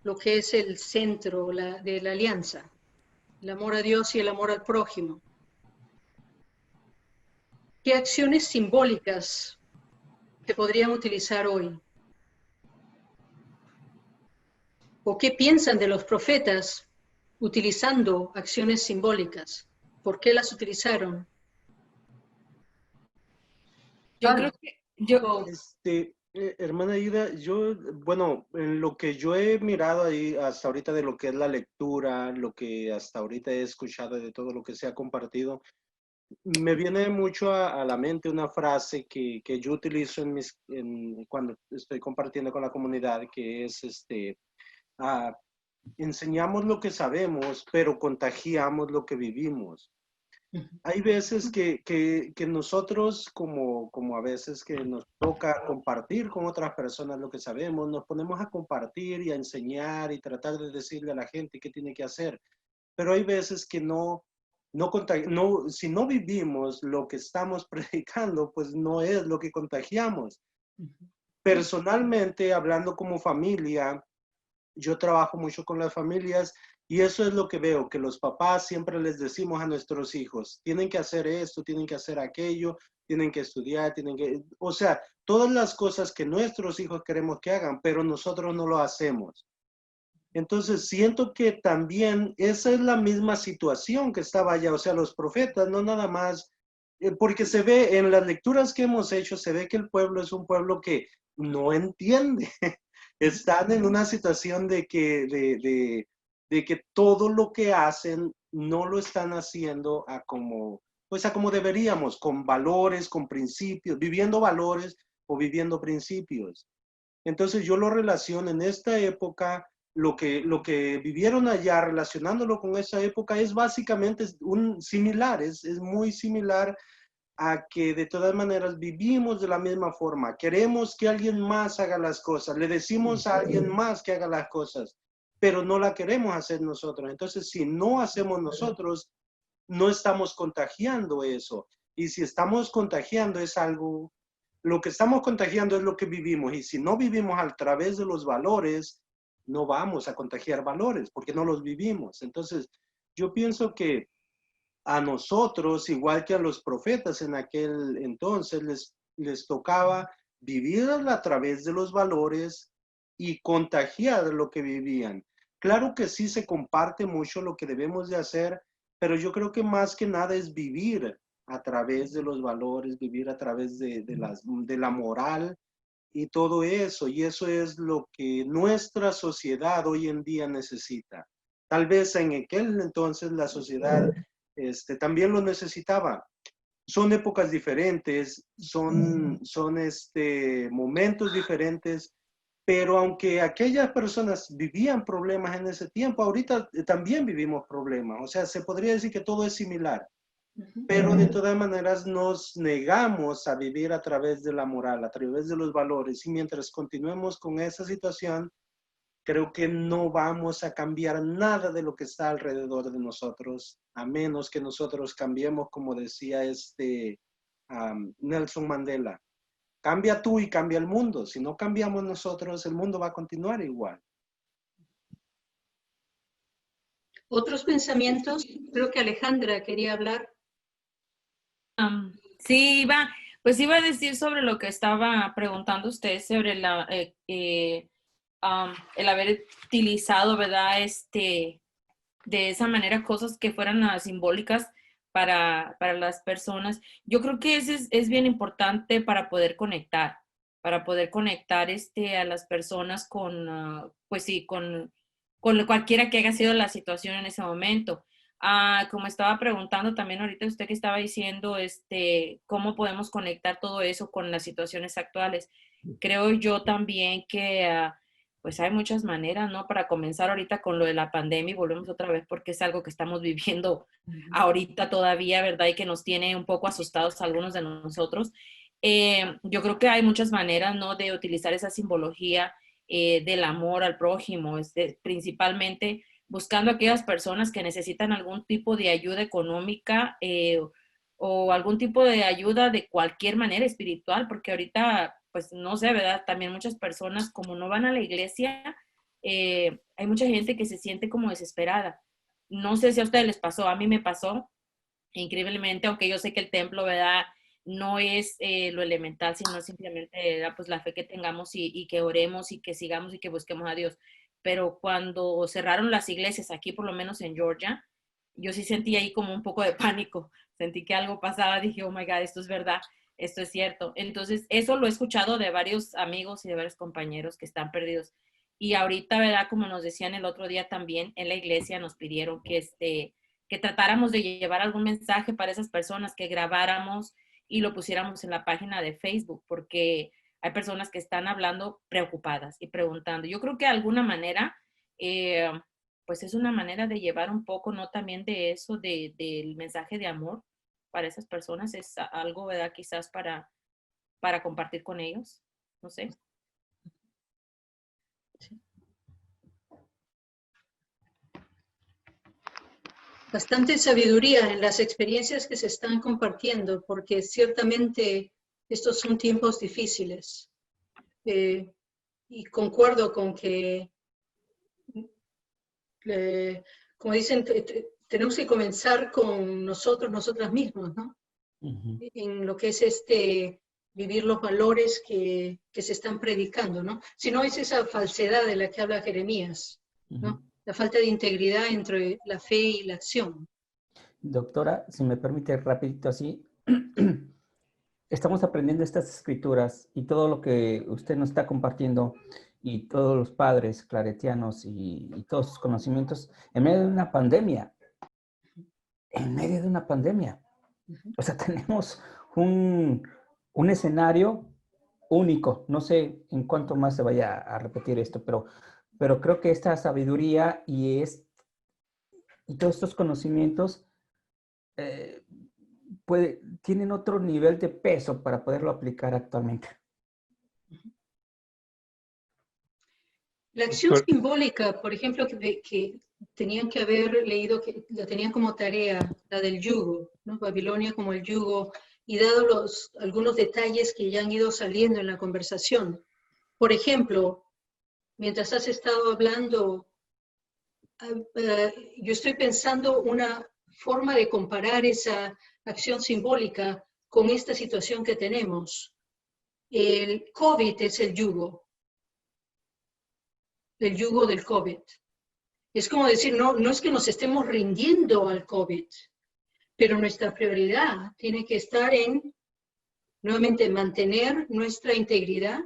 lo que es el centro de la alianza, el amor a Dios y el amor al prójimo? ¿Qué acciones simbólicas se podrían utilizar hoy? ¿O qué piensan de los profetas utilizando acciones simbólicas? ¿Por qué las utilizaron? Yo creo que hermana Aida, bueno, en lo que yo he mirado ahí hasta ahorita de lo que es la lectura, lo que hasta ahorita he escuchado de todo lo que se ha compartido, me viene mucho a la mente una frase que yo utilizo cuando estoy compartiendo con la comunidad, que es enseñamos lo que sabemos, pero contagiamos lo que vivimos. Hay veces que nosotros, como a veces que nos toca compartir con otras personas lo que sabemos, nos ponemos a compartir y a enseñar y tratar de decirle a la gente qué tiene que hacer. Pero hay veces que si no vivimos lo que estamos predicando, pues no es lo que contagiamos. Personalmente, hablando como familia, yo trabajo mucho con las familias y eso es lo que veo, que los papás siempre les decimos a nuestros hijos, tienen que hacer esto, tienen que hacer aquello, tienen que estudiar, o sea, todas las cosas que nuestros hijos queremos que hagan, pero nosotros no lo hacemos. Entonces, siento que también esa es la misma situación que estaba allá, o sea, los profetas, no nada más, porque se ve en las lecturas que hemos hecho, se ve que el pueblo es un pueblo que no entiende. Están en una situación de que todo lo que hacen no lo están haciendo a como deberíamos, con valores, con principios, viviendo valores o viviendo principios. Entonces yo lo relaciono en esta época, lo que vivieron allá, relacionándolo con esa época, es básicamente es muy similar a que de todas maneras vivimos de la misma forma. Queremos que alguien más haga las cosas. Le decimos a alguien más que haga las cosas, pero no la queremos hacer nosotros. Entonces, si no hacemos nosotros, no estamos contagiando eso. Y si estamos contagiando lo que estamos contagiando es lo que vivimos. Y si no vivimos a través de los valores, no vamos a contagiar valores porque no los vivimos. Entonces, yo pienso que a nosotros, igual que a los profetas en aquel entonces, les tocaba vivir a través de los valores y contagiar lo que vivían. Claro que sí se comparte mucho lo que debemos de hacer, pero yo creo que más que nada es vivir a través de los valores, vivir a través de la moral y todo eso. Y eso es lo que nuestra sociedad hoy en día necesita. Tal vez en aquel entonces la sociedad también lo necesitaba. Son épocas diferentes, son momentos diferentes, Pero aunque aquellas personas vivían problemas en ese tiempo, ahorita también vivimos problemas. O sea, se podría decir que todo es similar. Pero de todas maneras nos negamos a vivir a través de la moral, a través de los valores. Y mientras continuemos con esa situación, creo que no vamos a cambiar nada de lo que está alrededor de nosotros, a menos que nosotros cambiemos, como decía Nelson Mandela. Cambia tú y cambia el mundo. Si no cambiamos nosotros, el mundo va a continuar igual. ¿Otros pensamientos? Creo que Alejandra quería hablar. Sí, iba a decir sobre lo que estaba preguntando usted sobre el haber utilizado, ¿verdad? De esa manera cosas que fueran simbólicas para las personas. Yo creo que es bien importante para poder conectar a las personas con, pues sí, con cualquiera que haya sido la situación en ese momento. Como estaba preguntando también ahorita usted que estaba diciendo, cómo podemos conectar todo eso con las situaciones actuales. Creo yo también que pues hay muchas maneras, ¿no? Para comenzar ahorita con lo de la pandemia y volvemos otra vez porque es algo que estamos viviendo ahorita todavía, ¿verdad? Y que nos tiene un poco asustados a algunos de nosotros. Yo creo que hay muchas maneras, ¿no? De utilizar esa simbología del amor al prójimo, principalmente buscando a aquellas personas que necesitan algún tipo de ayuda económica o algún tipo de ayuda de cualquier manera espiritual, porque ahorita, pues no sé, ¿verdad? También muchas personas como no van a la iglesia, hay mucha gente que se siente como desesperada. No sé si a ustedes les pasó, a mí me pasó increíblemente, aunque yo sé que el templo, ¿verdad? No es lo elemental, sino simplemente pues, la fe que tengamos y que oremos y que sigamos y que busquemos a Dios. Pero cuando cerraron las iglesias aquí, por lo menos en Georgia, yo sí sentí ahí como un poco de pánico. Sentí que algo pasaba, dije, oh my God, esto es verdad, esto es cierto. Entonces, eso lo he escuchado de varios amigos y de varios compañeros que están perdidos. Y ahorita, ¿verdad? Como nos decían el otro día también, en la iglesia nos pidieron que tratáramos de llevar algún mensaje para esas personas, que grabáramos y lo pusiéramos en la página de Facebook, porque hay personas que están hablando preocupadas y preguntando. Yo creo que de alguna manera, pues es una manera de llevar un poco, ¿no? También de eso, del mensaje de amor para esas personas. Es algo, ¿verdad? Quizás para compartir con ellos. No sé. Bastante sabiduría en las experiencias que se están compartiendo, porque ciertamente estos son tiempos difíciles. Y concuerdo con que, como dicen, tenemos que comenzar con nosotras mismas, ¿no? En lo que es vivir los valores que se están predicando, ¿no? Si no es esa falsedad de la que habla Jeremías, ¿no? La falta de integridad entre la fe y la acción. Doctora, si me permite rapidito así, estamos aprendiendo estas escrituras y todo lo que usted nos está compartiendo y todos los padres claretianos y todos sus conocimientos en medio de una pandemia. En medio de una pandemia. O sea, tenemos un escenario único. No sé en cuánto más se vaya a repetir esto, pero creo que esta sabiduría y todos estos conocimientos tienen otro nivel de peso para poderlo aplicar actualmente. La acción simbólica, por ejemplo, que tenían que haber leído, que la tenían como tarea, la del yugo, ¿no? Babilonia como el yugo, y dado algunos detalles que ya han ido saliendo en la conversación. Por ejemplo, mientras has estado hablando, yo estoy pensando una forma de comparar esa acción simbólica con esta situación que tenemos. El COVID es el yugo del COVID. Es como decir, no es que nos estemos rindiendo al COVID, pero nuestra prioridad tiene que estar en, nuevamente, mantener nuestra integridad,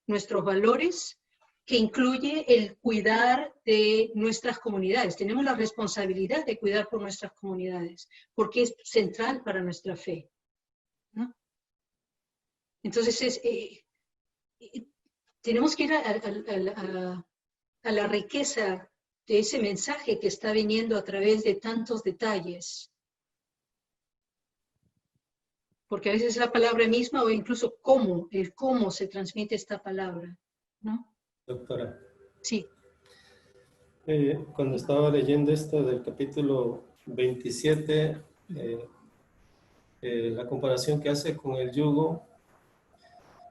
nuestros valores, que incluye el cuidar de nuestras comunidades. Tenemos la responsabilidad de cuidar por nuestras comunidades, porque es central para nuestra fe, ¿no? Entonces, tenemos que ir a la riqueza de ese mensaje que está viniendo a través de tantos detalles. Porque a veces es la palabra misma o incluso el cómo se transmite esta palabra, ¿no? Doctora, Sí. cuando estaba leyendo esto del capítulo 27, la comparación que hace con el yugo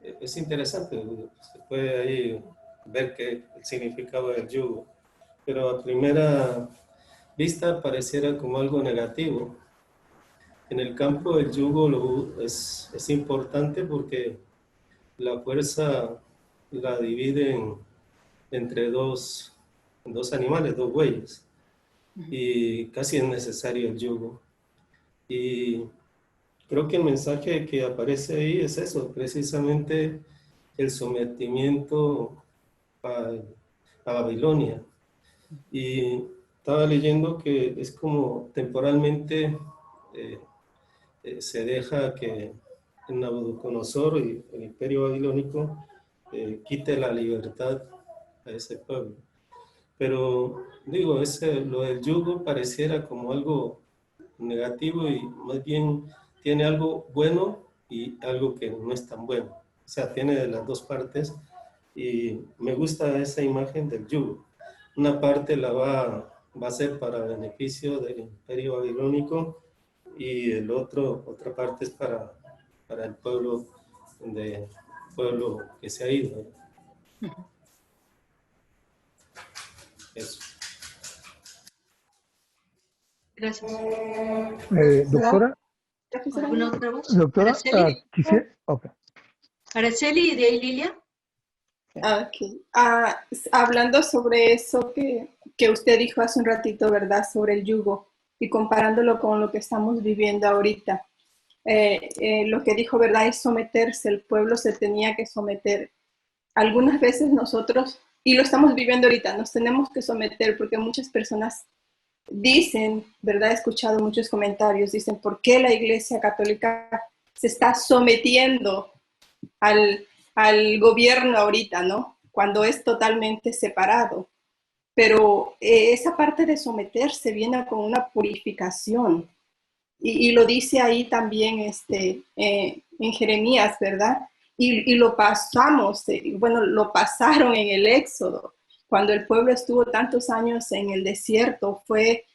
es interesante. Se puede ahí ver el significado del yugo, pero a primera vista pareciera como algo negativo. En el campo el yugo es importante porque la fuerza la dividen entre dos animales, dos bueyes, y casi es necesario el yugo. Y creo que el mensaje que aparece ahí es eso, precisamente el sometimiento a Babilonia. Y estaba leyendo que es como temporalmente se deja que Nabucodonosor y el imperio babilónico quite la libertad a ese pueblo. Pero digo, lo del yugo pareciera como algo negativo y más bien tiene algo bueno y algo que no es tan bueno. O sea, tiene de las dos partes y me gusta esa imagen del yugo. Una parte va a ser para beneficio del imperio babilónico y otra parte es para el pueblo que se ha ido. Eso. Gracias. Doctora. ¿Alguna otra voz? Doctora, Araceli. Okay. Araceli y de ahí Lilia. Okay. Hablando sobre eso que usted dijo hace un ratito, ¿verdad? Sobre el yugo y comparándolo con lo que estamos viviendo ahorita. Lo que dijo, ¿verdad? Es someterse, el pueblo se tenía que someter. Algunas veces nosotros, y lo estamos viviendo ahorita, nos tenemos que someter porque muchas personas dicen, ¿verdad? He escuchado muchos comentarios, dicen, ¿por qué la Iglesia Católica se está sometiendo al gobierno ahorita, ¿no? Cuando es totalmente separado. Pero esa parte de someterse viene con una purificación. Y lo dice ahí también en Jeremías, ¿verdad? Y lo pasamos, lo pasaron en el Éxodo. Cuando el pueblo estuvo tantos años en el desierto, fue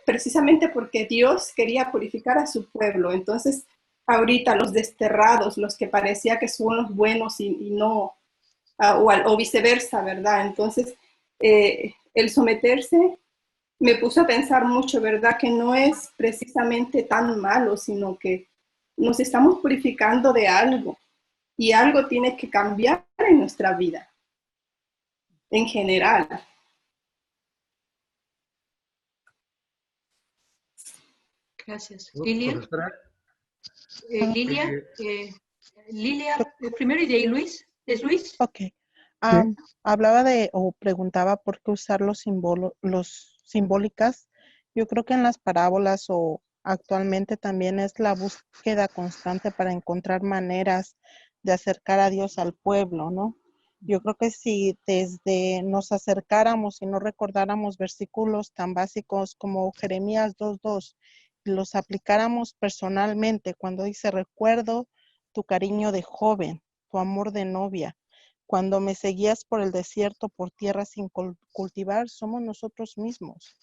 precisamente porque Dios quería purificar a su pueblo. Entonces, ahorita los desterrados, los que parecía que son los buenos y no, o viceversa, ¿verdad? Entonces, el someterse me puso a pensar mucho, ¿verdad? Que no es precisamente tan malo, sino que nos estamos purificando de algo y algo tiene que cambiar en nuestra vida, en general. Gracias. Lilia. Lilia, primero y de ahí Luis. ¿Es Luis? Ok. Hablaba o preguntaba por qué usar los simbólicas. Yo creo que en las parábolas o actualmente también es la búsqueda constante para encontrar maneras de acercar a Dios al pueblo, ¿no? Yo creo que si desde nos acercáramos y no recordáramos versículos tan básicos como Jeremías 2:2, los aplicáramos personalmente cuando dice, recuerdo tu cariño de joven, tu amor de novia, cuando me seguías por el desierto, por tierra sin cultivar, somos nosotros mismos,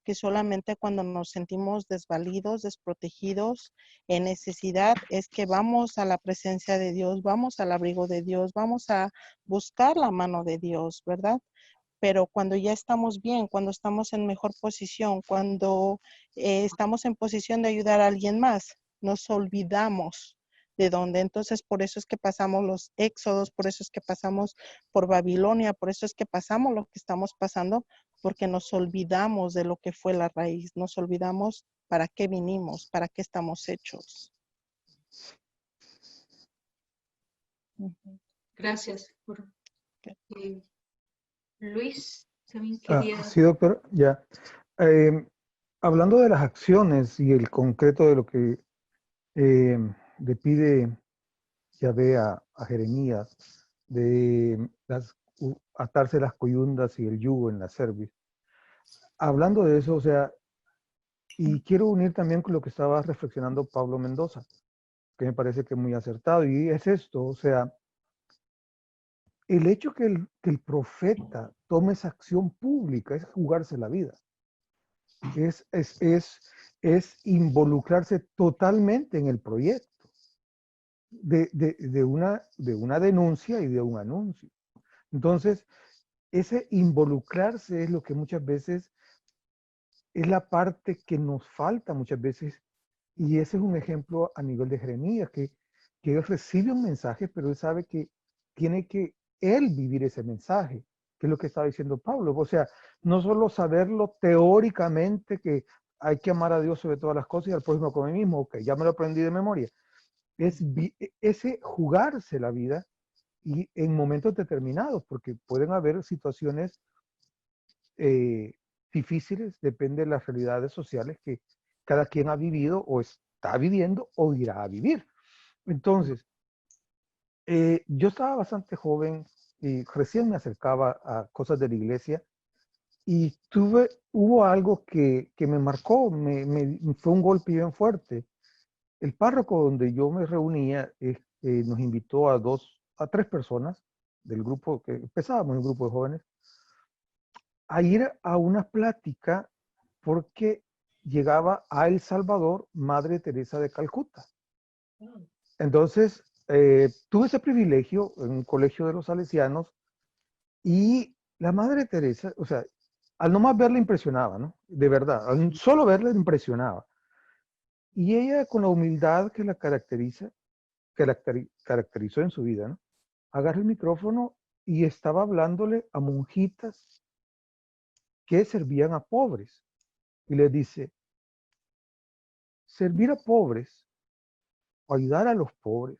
que solamente cuando nos sentimos desvalidos, desprotegidos, en necesidad, es que vamos a la presencia de Dios, vamos al abrigo de Dios, vamos a buscar la mano de Dios, ¿verdad? Pero cuando ya estamos bien, cuando estamos en mejor posición, cuando estamos en posición de ayudar a alguien más, nos olvidamos de dónde. Entonces, por eso es que pasamos los éxodos, por eso es que pasamos por Babilonia, por eso es que pasamos lo que estamos pasando, porque nos olvidamos de lo que fue la raíz, nos olvidamos para qué vinimos, para qué estamos hechos. Gracias. Luis, también quería... Sí, doctor, ya. Hablando de las acciones y el concreto de lo que le pide Yahvé a Jeremías, de atarse las coyundas y el yugo en la cerviz. Hablando de eso, o sea, y quiero unir también con lo que estaba reflexionando Pablo Mendoza, que me parece que es muy acertado, y es esto, o sea, el hecho que el profeta tome esa acción pública es jugarse la vida, es involucrarse totalmente en el proyecto de una denuncia y de un anuncio. Entonces, ese involucrarse es lo que muchas veces es la parte que nos falta muchas veces, y ese es un ejemplo a nivel de Jeremías, que él recibe un mensaje, pero él sabe que tiene que él vivir ese mensaje, que es lo que estaba diciendo Pablo. O sea, no solo saberlo teóricamente, que hay que amar a Dios sobre todas las cosas y al prójimo como a mí mismo, ok, ya me lo aprendí de memoria, es ese jugarse la vida y en momentos determinados, porque pueden haber situaciones difíciles, depende de las realidades sociales que cada quien ha vivido o está viviendo o irá a vivir. Entonces, yo estaba bastante joven y recién me acercaba a cosas de la iglesia y hubo algo que me marcó, fue un golpe bien fuerte. El párroco donde yo me reunía nos invitó a 3 personas del grupo, que empezábamos un grupo de jóvenes, a ir a una plática porque llegaba a El Salvador Madre Teresa de Calcuta. Entonces, tuve ese privilegio en un colegio de los salesianos y la Madre Teresa, o sea, al nomás verla impresionaba, ¿no? De verdad, al solo verla impresionaba. Y ella, con la humildad que la caracterizó en su vida, ¿no? Agarra el micrófono y estaba hablándole a monjitas que servían a pobres. Y les dice, servir a pobres, o ayudar a los pobres,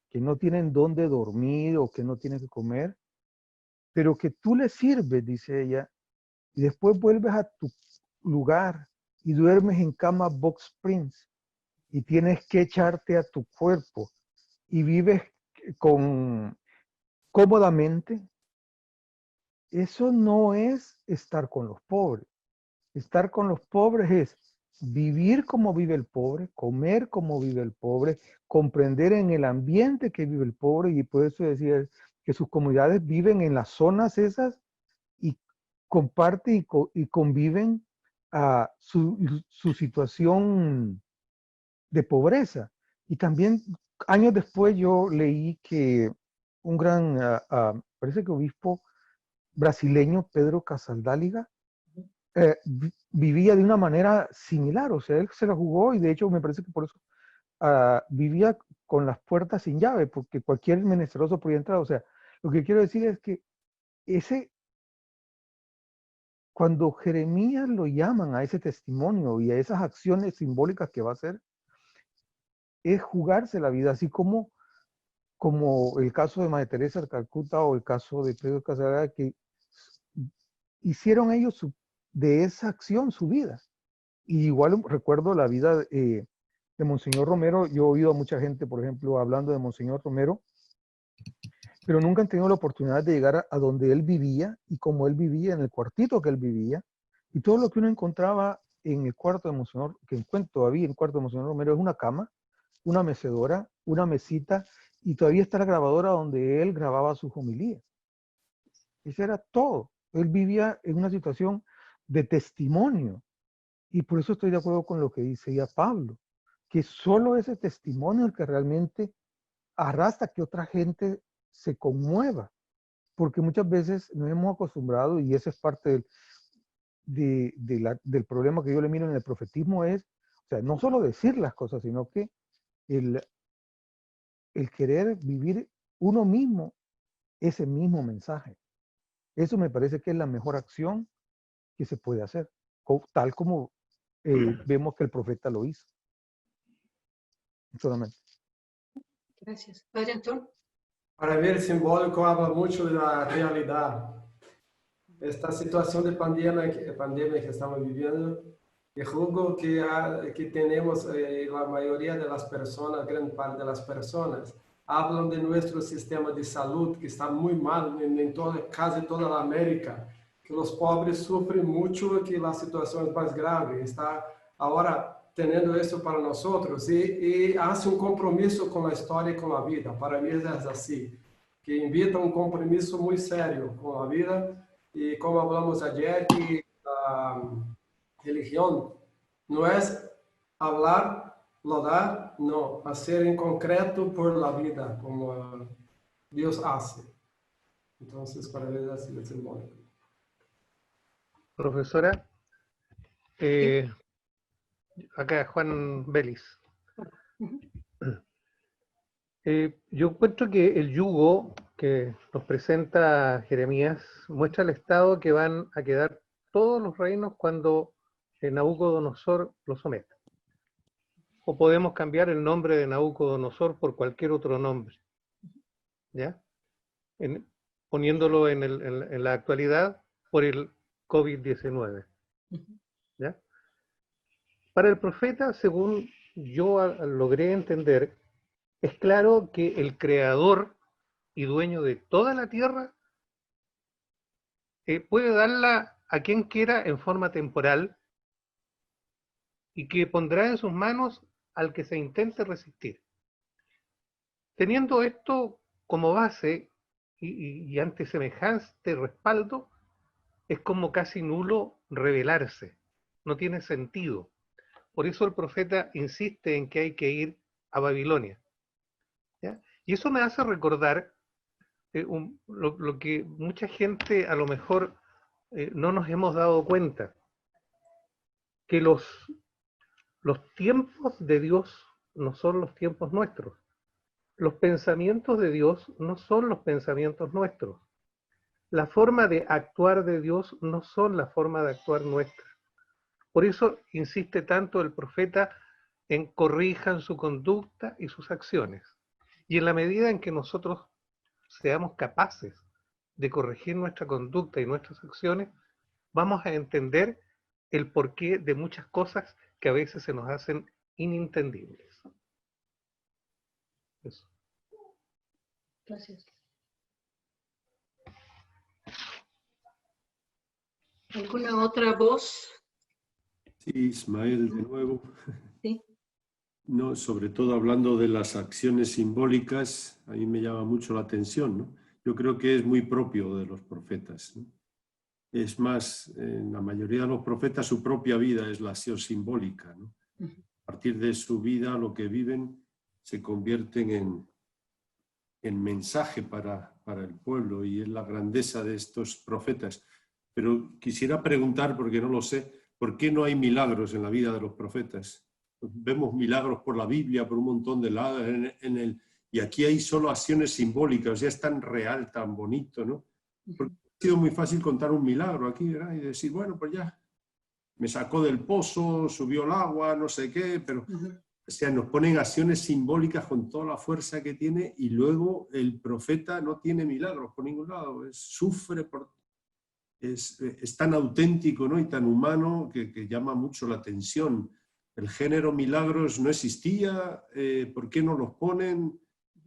que no tienen dónde dormir o que no tienen que comer, pero que tú les sirves, dice ella, y después vuelves a tu lugar y duermes en cama box springs y tienes que echarte a tu cuerpo y vives cómodamente. Eso no es estar con los pobres. Estar con los pobres es vivir como vive el pobre, comer como vive el pobre, comprender en el ambiente que vive el pobre, y por eso decía que sus comunidades viven en las zonas esas y comparten y conviven a su situación de pobreza. Y también años después yo leí que un gran, parece que obispo brasileño, Pedro Casaldáliga, vivía de una manera similar, o sea, él se la jugó y de hecho me parece que por eso vivía con las puertas sin llave, porque cualquier menesteroso podía entrar. O sea, lo que quiero decir es que cuando Jeremías lo llaman a ese testimonio y a esas acciones simbólicas que va a hacer, es jugarse la vida, así como el caso de Madre Teresa de Calcuta o el caso de Pedro Casaldáliga, que hicieron ellos de esa acción su vida. Y igual recuerdo la vida de Monseñor Romero. Yo he oído a mucha gente, por ejemplo, hablando de Monseñor Romero, pero nunca han tenido la oportunidad de llegar a donde él vivía y como él vivía, en el cuartito que él vivía. Y todo lo que uno encontraba en el cuarto de Monseñor, que encuentro todavía en el cuarto de Monseñor Romero, es una cama, una mecedora, una mesita, y todavía está la grabadora donde él grababa sus homilías. Eso era todo. Él vivía en una situación de testimonio. Y por eso estoy de acuerdo con lo que dice ya Pablo, que solo ese testimonio el que realmente arrastra que otra gente se conmueva. Porque muchas veces nos hemos acostumbrado, y esa es parte del problema que yo le miro en el profetismo, es, o sea, no solo decir las cosas, sino que el querer vivir uno mismo ese mismo mensaje. Eso me parece que es la mejor acción que se puede hacer, tal como vemos que el profeta lo hizo. Solamente. Gracias. Padre Antón. Para mí el simbólico habla mucho de la realidad. Esta situación de pandemia que estamos viviendo, y juzgo que tenemos la mayoría de las personas, gran parte de las personas, hablan de nuestro sistema de salud que está muy mal en casi toda la América, que los pobres sufren mucho, que la situación es más grave. Está ahora teniendo eso para nosotros y hace un compromiso con la historia y con la vida. Para mí es así, que invita un compromiso muy serio con la vida y como hablamos ayer, que la religión no es hablar, lodar, no, hacer en concreto por la vida, como Dios hace. Entonces, para mí es así de simbólico. Profesora, acá Juan Vélez. Yo encuentro que el yugo que nos presenta Jeremías muestra el estado que van a quedar todos los reinos cuando Nabucodonosor los someta. O podemos cambiar el nombre de Nabucodonosor por cualquier otro nombre, ¿ya? Poniéndolo en la actualidad por el COVID-19, ¿ya? Para el profeta, según yo logré entender, es claro que el creador y dueño de toda la tierra puede darla a quien quiera en forma temporal y que pondrá en sus manos al que se intente resistir. Teniendo esto como base y ante semejante respaldo, es como casi nulo rebelarse, no tiene sentido. Por eso el profeta insiste en que hay que ir a Babilonia, ¿ya? Y eso me hace recordar lo que mucha gente a lo mejor no nos hemos dado cuenta, que los tiempos de Dios no son los tiempos nuestros. Los pensamientos de Dios no son los pensamientos nuestros. La forma de actuar de Dios no son la forma de actuar nuestra. Por eso insiste tanto el profeta en corrijan su conducta y sus acciones. Y en la medida en que nosotros seamos capaces de corregir nuestra conducta y nuestras acciones, vamos a entender el porqué de muchas cosas que a veces se nos hacen inintendibles. Eso. Gracias. ¿Alguna otra voz? Sí, Ismael, de nuevo. Sí. No, sobre todo hablando de las acciones simbólicas, a mí me llama mucho la atención, ¿no? Yo creo que es muy propio de los profetas, ¿no? Es más, en la mayoría de los profetas su propia vida es la acción simbólica, ¿no? A partir de su vida, lo que viven, se convierten en mensaje para el pueblo, y es la grandeza de estos profetas. Pero quisiera preguntar, porque no lo sé, ¿por qué no hay milagros en la vida de los profetas? Vemos milagros por la Biblia, por un montón de lados, y aquí hay solo acciones simbólicas, ya es tan real, tan bonito, ¿no? Porque ha sido muy fácil contar un milagro aquí, ¿verdad? Y decir, bueno, pues ya, me sacó del pozo, subió el agua, no sé qué, pero o sea, nos ponen acciones simbólicas con toda la fuerza que tiene, y luego el profeta no tiene milagros por ningún lado, sufre es tan auténtico, ¿no? Y tan humano que llama mucho la atención. El género milagros no existía, ¿por qué no los ponen?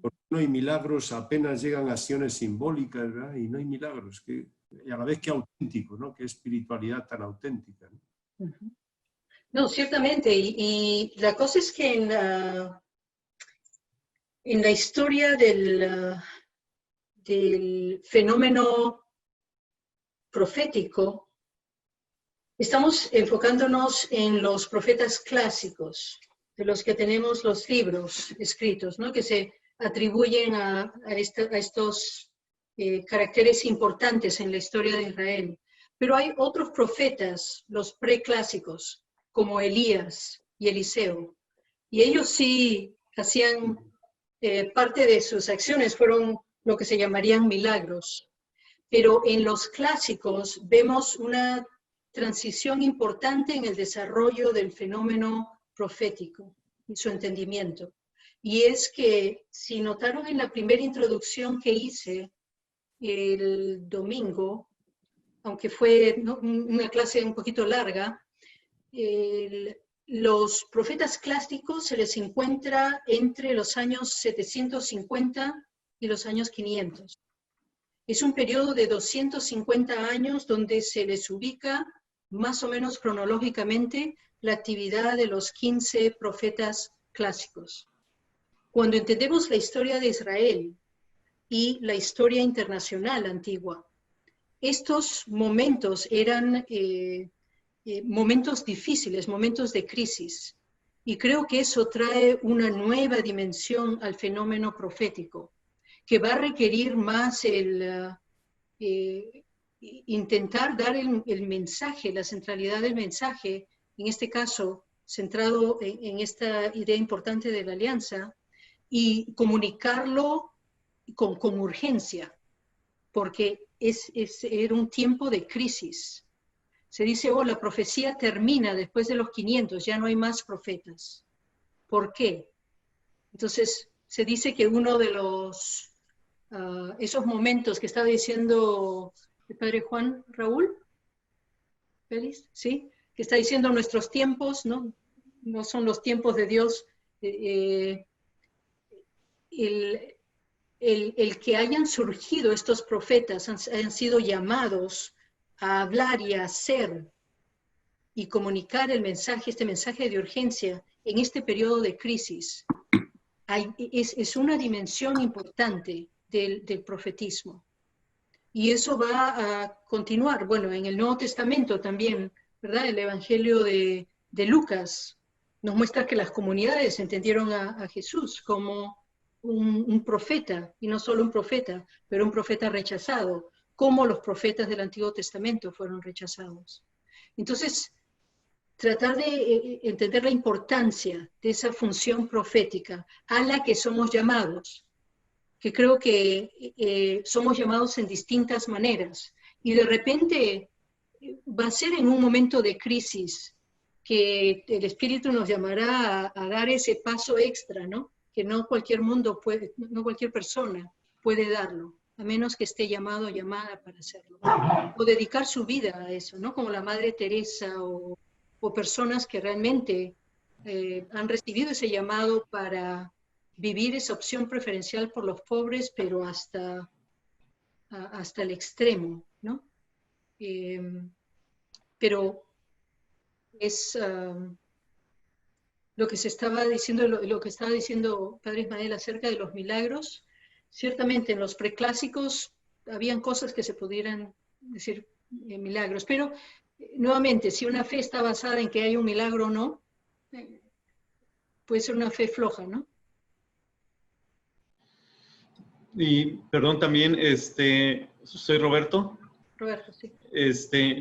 ¿Por qué no hay milagros? Apenas llegan acciones simbólicas, ¿verdad? Y no hay milagros, y a la vez que auténtico, ¿no? Qué espiritualidad tan auténtica, ¿no? No, ciertamente, y la cosa es que en la historia del fenómeno profético, estamos enfocándonos en los profetas clásicos, de los que tenemos los libros escritos, ¿no? Que se atribuyen a estos caracteres importantes en la historia de Israel. Pero hay otros profetas, los preclásicos, como Elías y Eliseo, y ellos sí hacían parte de sus acciones, fueron lo que se llamarían milagros. Pero en los clásicos vemos una transición importante en el desarrollo del fenómeno profético y su entendimiento. Y es que, si notaron en la primera introducción que hice el domingo, aunque fue una clase un poquito larga, los profetas clásicos se les encuentra entre los años 750 y los años 500. Es un periodo de 250 años donde se les ubica más o menos cronológicamente la actividad de los 15 profetas clásicos. Cuando entendemos la historia de Israel y la historia internacional antigua, estos momentos eran momentos difíciles, momentos de crisis. Y creo que eso trae una nueva dimensión al fenómeno profético, que va a requerir más intentar dar el mensaje, la centralidad del mensaje, en este caso centrado en esta idea importante de la alianza, y comunicarlo con urgencia, porque era un tiempo de crisis. Se dice, la profecía termina después de los 500, ya no hay más profetas. ¿Por qué? Entonces, se dice que uno de esos momentos que estaba diciendo el padre Juan Raúl, ¿Félix? ¿Sí? Que está diciendo nuestros tiempos, ¿no? No son los tiempos de Dios. El que hayan surgido estos profetas, han sido llamados a hablar y a hacer y comunicar el mensaje, este mensaje de urgencia en este periodo de crisis. Es una dimensión importante del profetismo. Y eso va a continuar. Bueno, en el Nuevo Testamento también, ¿verdad? El Evangelio de Lucas nos muestra que las comunidades entendieron a Jesús como un profeta, y no solo un profeta, pero un profeta rechazado, como los profetas del Antiguo Testamento fueron rechazados. Entonces, tratar de entender la importancia de esa función profética a la que somos llamados, que creo que somos llamados en distintas maneras, y de repente va a ser en un momento de crisis que el Espíritu nos llamará a dar ese paso extra, ¿no? Que no cualquier no cualquier persona puede darlo, a menos que esté llamado o llamada para hacerlo. O dedicar su vida a eso, ¿no? Como la Madre Teresa o personas que realmente han recibido ese llamado para vivir esa opción preferencial por los pobres, pero hasta el extremo, ¿no? Pero es lo que se estaba diciendo, lo que estaba diciendo Padre Ismael acerca de los milagros. Ciertamente en los preclásicos habían cosas que se pudieran decir milagros, pero nuevamente, si una fe está basada en que hay un milagro o no, puede ser una fe floja, ¿no? Y perdón también, soy Roberto. Roberto, sí.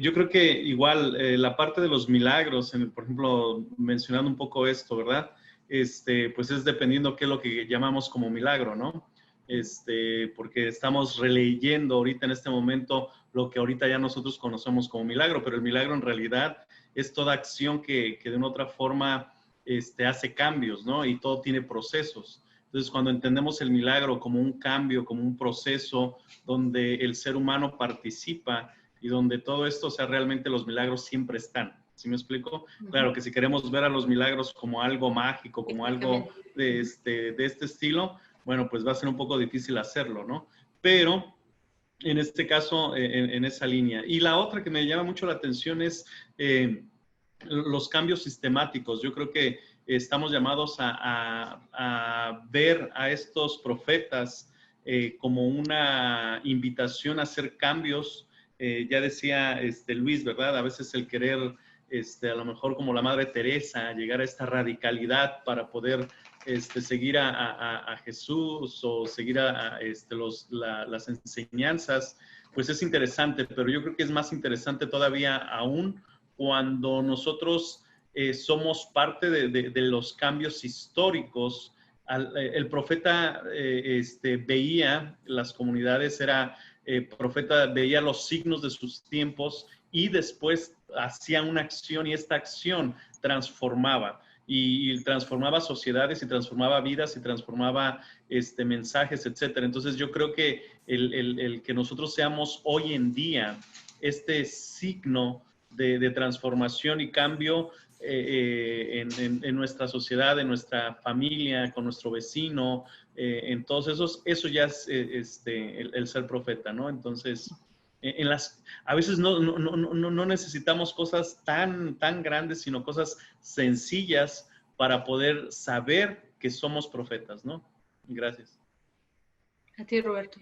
Yo creo que igual la parte de los milagros, por ejemplo, mencionando un poco esto, ¿verdad? Pues es dependiendo qué es lo que llamamos como milagro, ¿no? Porque estamos releyendo ahorita en este momento lo que ahorita ya nosotros conocemos como milagro, pero el milagro en realidad es toda acción que de una u otra forma hace cambios, ¿no? Y todo tiene procesos. Entonces, cuando entendemos el milagro como un cambio, como un proceso donde el ser humano participa y donde todo esto, o sea, realmente los milagros siempre están. ¿Sí me explico? Claro que si queremos ver a los milagros como algo mágico, como algo de este estilo, bueno, pues va a ser un poco difícil hacerlo, ¿no? Pero en este caso, en esa línea. Y la otra que me llama mucho la atención es los cambios sistemáticos. Yo creo que estamos llamados a ver a estos profetas como una invitación a hacer cambios. Ya decía Luis, ¿verdad? A veces el querer, a lo mejor como la Madre Teresa, llegar a esta radicalidad para poder seguir a Jesús o seguir las enseñanzas, pues es interesante, pero yo creo que es más interesante todavía aún cuando nosotros somos parte de los cambios históricos. El profeta veía las comunidades, profeta veía los signos de sus tiempos y después hacía una acción y esta acción transformaba. Y transformaba sociedades y transformaba vidas y transformaba mensajes, etcétera. Entonces yo creo que el que nosotros seamos hoy en día este signo de transformación y cambio en nuestra sociedad, en nuestra familia, con nuestro vecino, en todos esos, eso ya es el ser profeta, ¿no? Entonces, a veces no necesitamos cosas tan grandes, sino cosas sencillas para poder saber que somos profetas, ¿no? Gracias. A ti, Roberto.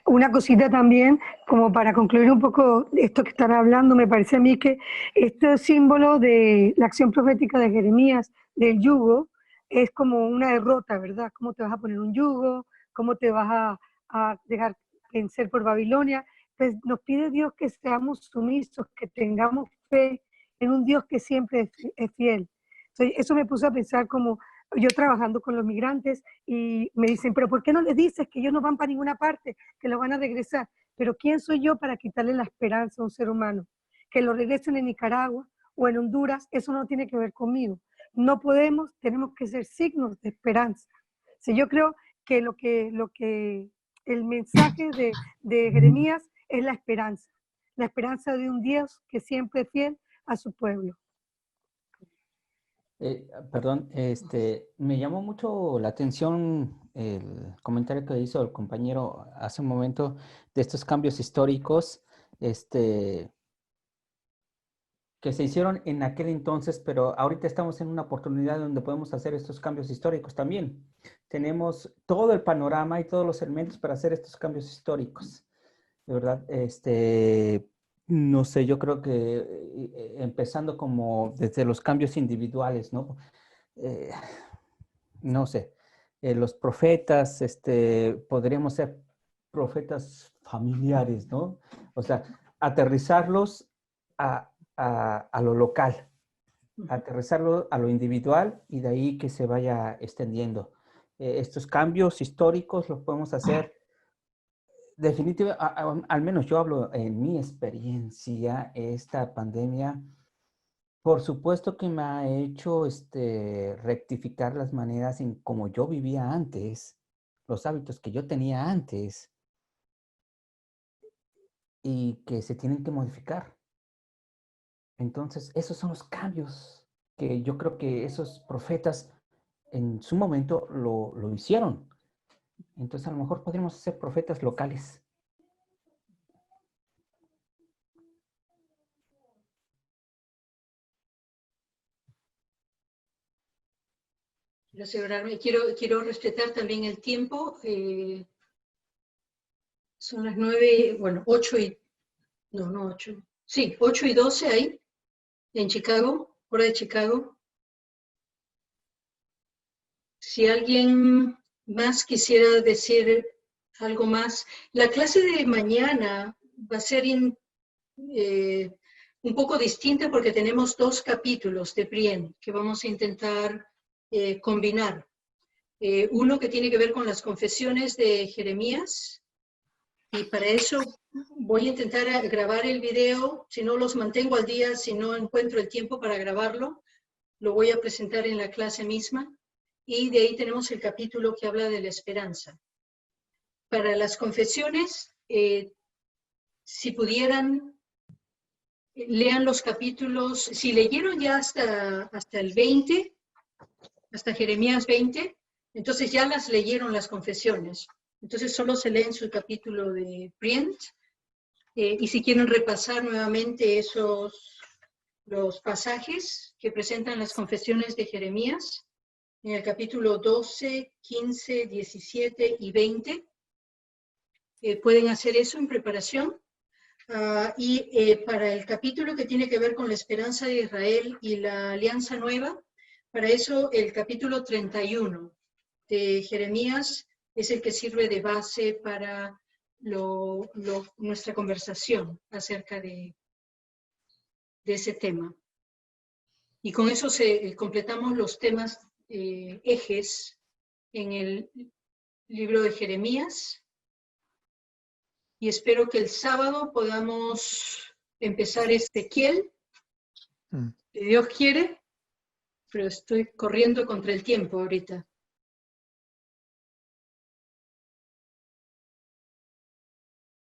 Una cosita también, como para concluir un poco esto que están hablando, me parece a mí que este símbolo de la acción profética de Jeremías, del yugo, es como una derrota, ¿verdad? ¿Cómo te vas a poner un yugo? ¿Cómo te vas a dejar vencer por Babilonia? Pues nos pide Dios que seamos sumisos, que tengamos fe en un Dios que siempre es fiel. Entonces, eso me puso a pensar como yo trabajando con los migrantes y me dicen, pero ¿por qué no les dices que ellos no van para ninguna parte, que los van a regresar? Pero ¿quién soy yo para quitarle la esperanza a un ser humano? Que lo regresen en Nicaragua o en Honduras, eso no tiene que ver conmigo. No podemos, tenemos que ser signos de esperanza. Si yo creo que el mensaje de Jeremías es la esperanza de un Dios que siempre es fiel a su pueblo. Perdón, me llamó mucho la atención el comentario que hizo el compañero hace un momento de estos cambios históricos, que se hicieron en aquel entonces, pero ahorita estamos en una oportunidad donde podemos hacer estos cambios históricos también. Tenemos todo el panorama y todos los elementos para hacer estos cambios históricos. De verdad, no sé, yo creo que empezando como desde los cambios individuales, ¿no? No sé, los profetas, podríamos ser profetas familiares, ¿no? O sea, aterrizarlos a lo local, aterrizarlo a lo individual y de ahí que se vaya extendiendo. Estos cambios históricos los podemos hacer definitivamente, al menos yo hablo en mi experiencia, esta pandemia, por supuesto que me ha hecho rectificar las maneras en cómo yo vivía antes, los hábitos que yo tenía antes y que se tienen que modificar. Entonces, esos son los cambios que yo creo que esos profetas en su momento lo hicieron. Entonces, a lo mejor podríamos ser profetas locales. Quiero asegurarme, quiero respetar también el tiempo. Son las 9, bueno, 8 y... No 8. Sí, 8 y 12 ahí, en Chicago, hora de Chicago. Si alguien más quisiera decir algo más. La clase de mañana va a ser un poco distinta porque tenemos 2 capítulos de Brienne que vamos a intentar combinar. Uno que tiene que ver con las confesiones de Jeremías, y para eso voy a intentar grabar el video. Si no los mantengo al día, si no encuentro el tiempo para grabarlo, lo voy a presentar en la clase misma. Y de ahí tenemos el capítulo que habla de la esperanza. Para las confesiones, si pudieran, lean los capítulos. Si leyeron ya hasta el 20, hasta Jeremías 20, entonces ya las leyeron las confesiones. Entonces solo se leen su capítulo de Brienne. Y si quieren repasar nuevamente los pasajes que presentan las confesiones de Jeremías, en el capítulo 12, 15, 17 y 20, pueden hacer eso en preparación. Para el capítulo que tiene que ver con la esperanza de Israel y la alianza nueva, para eso el capítulo 31 de Jeremías es el que sirve de base para nuestra conversación acerca de ese tema. Y con eso completamos los temas ejes en el libro de Jeremías. Y espero que el sábado podamos empezar Ezequiel, si Dios quiere, pero estoy corriendo contra el tiempo ahorita.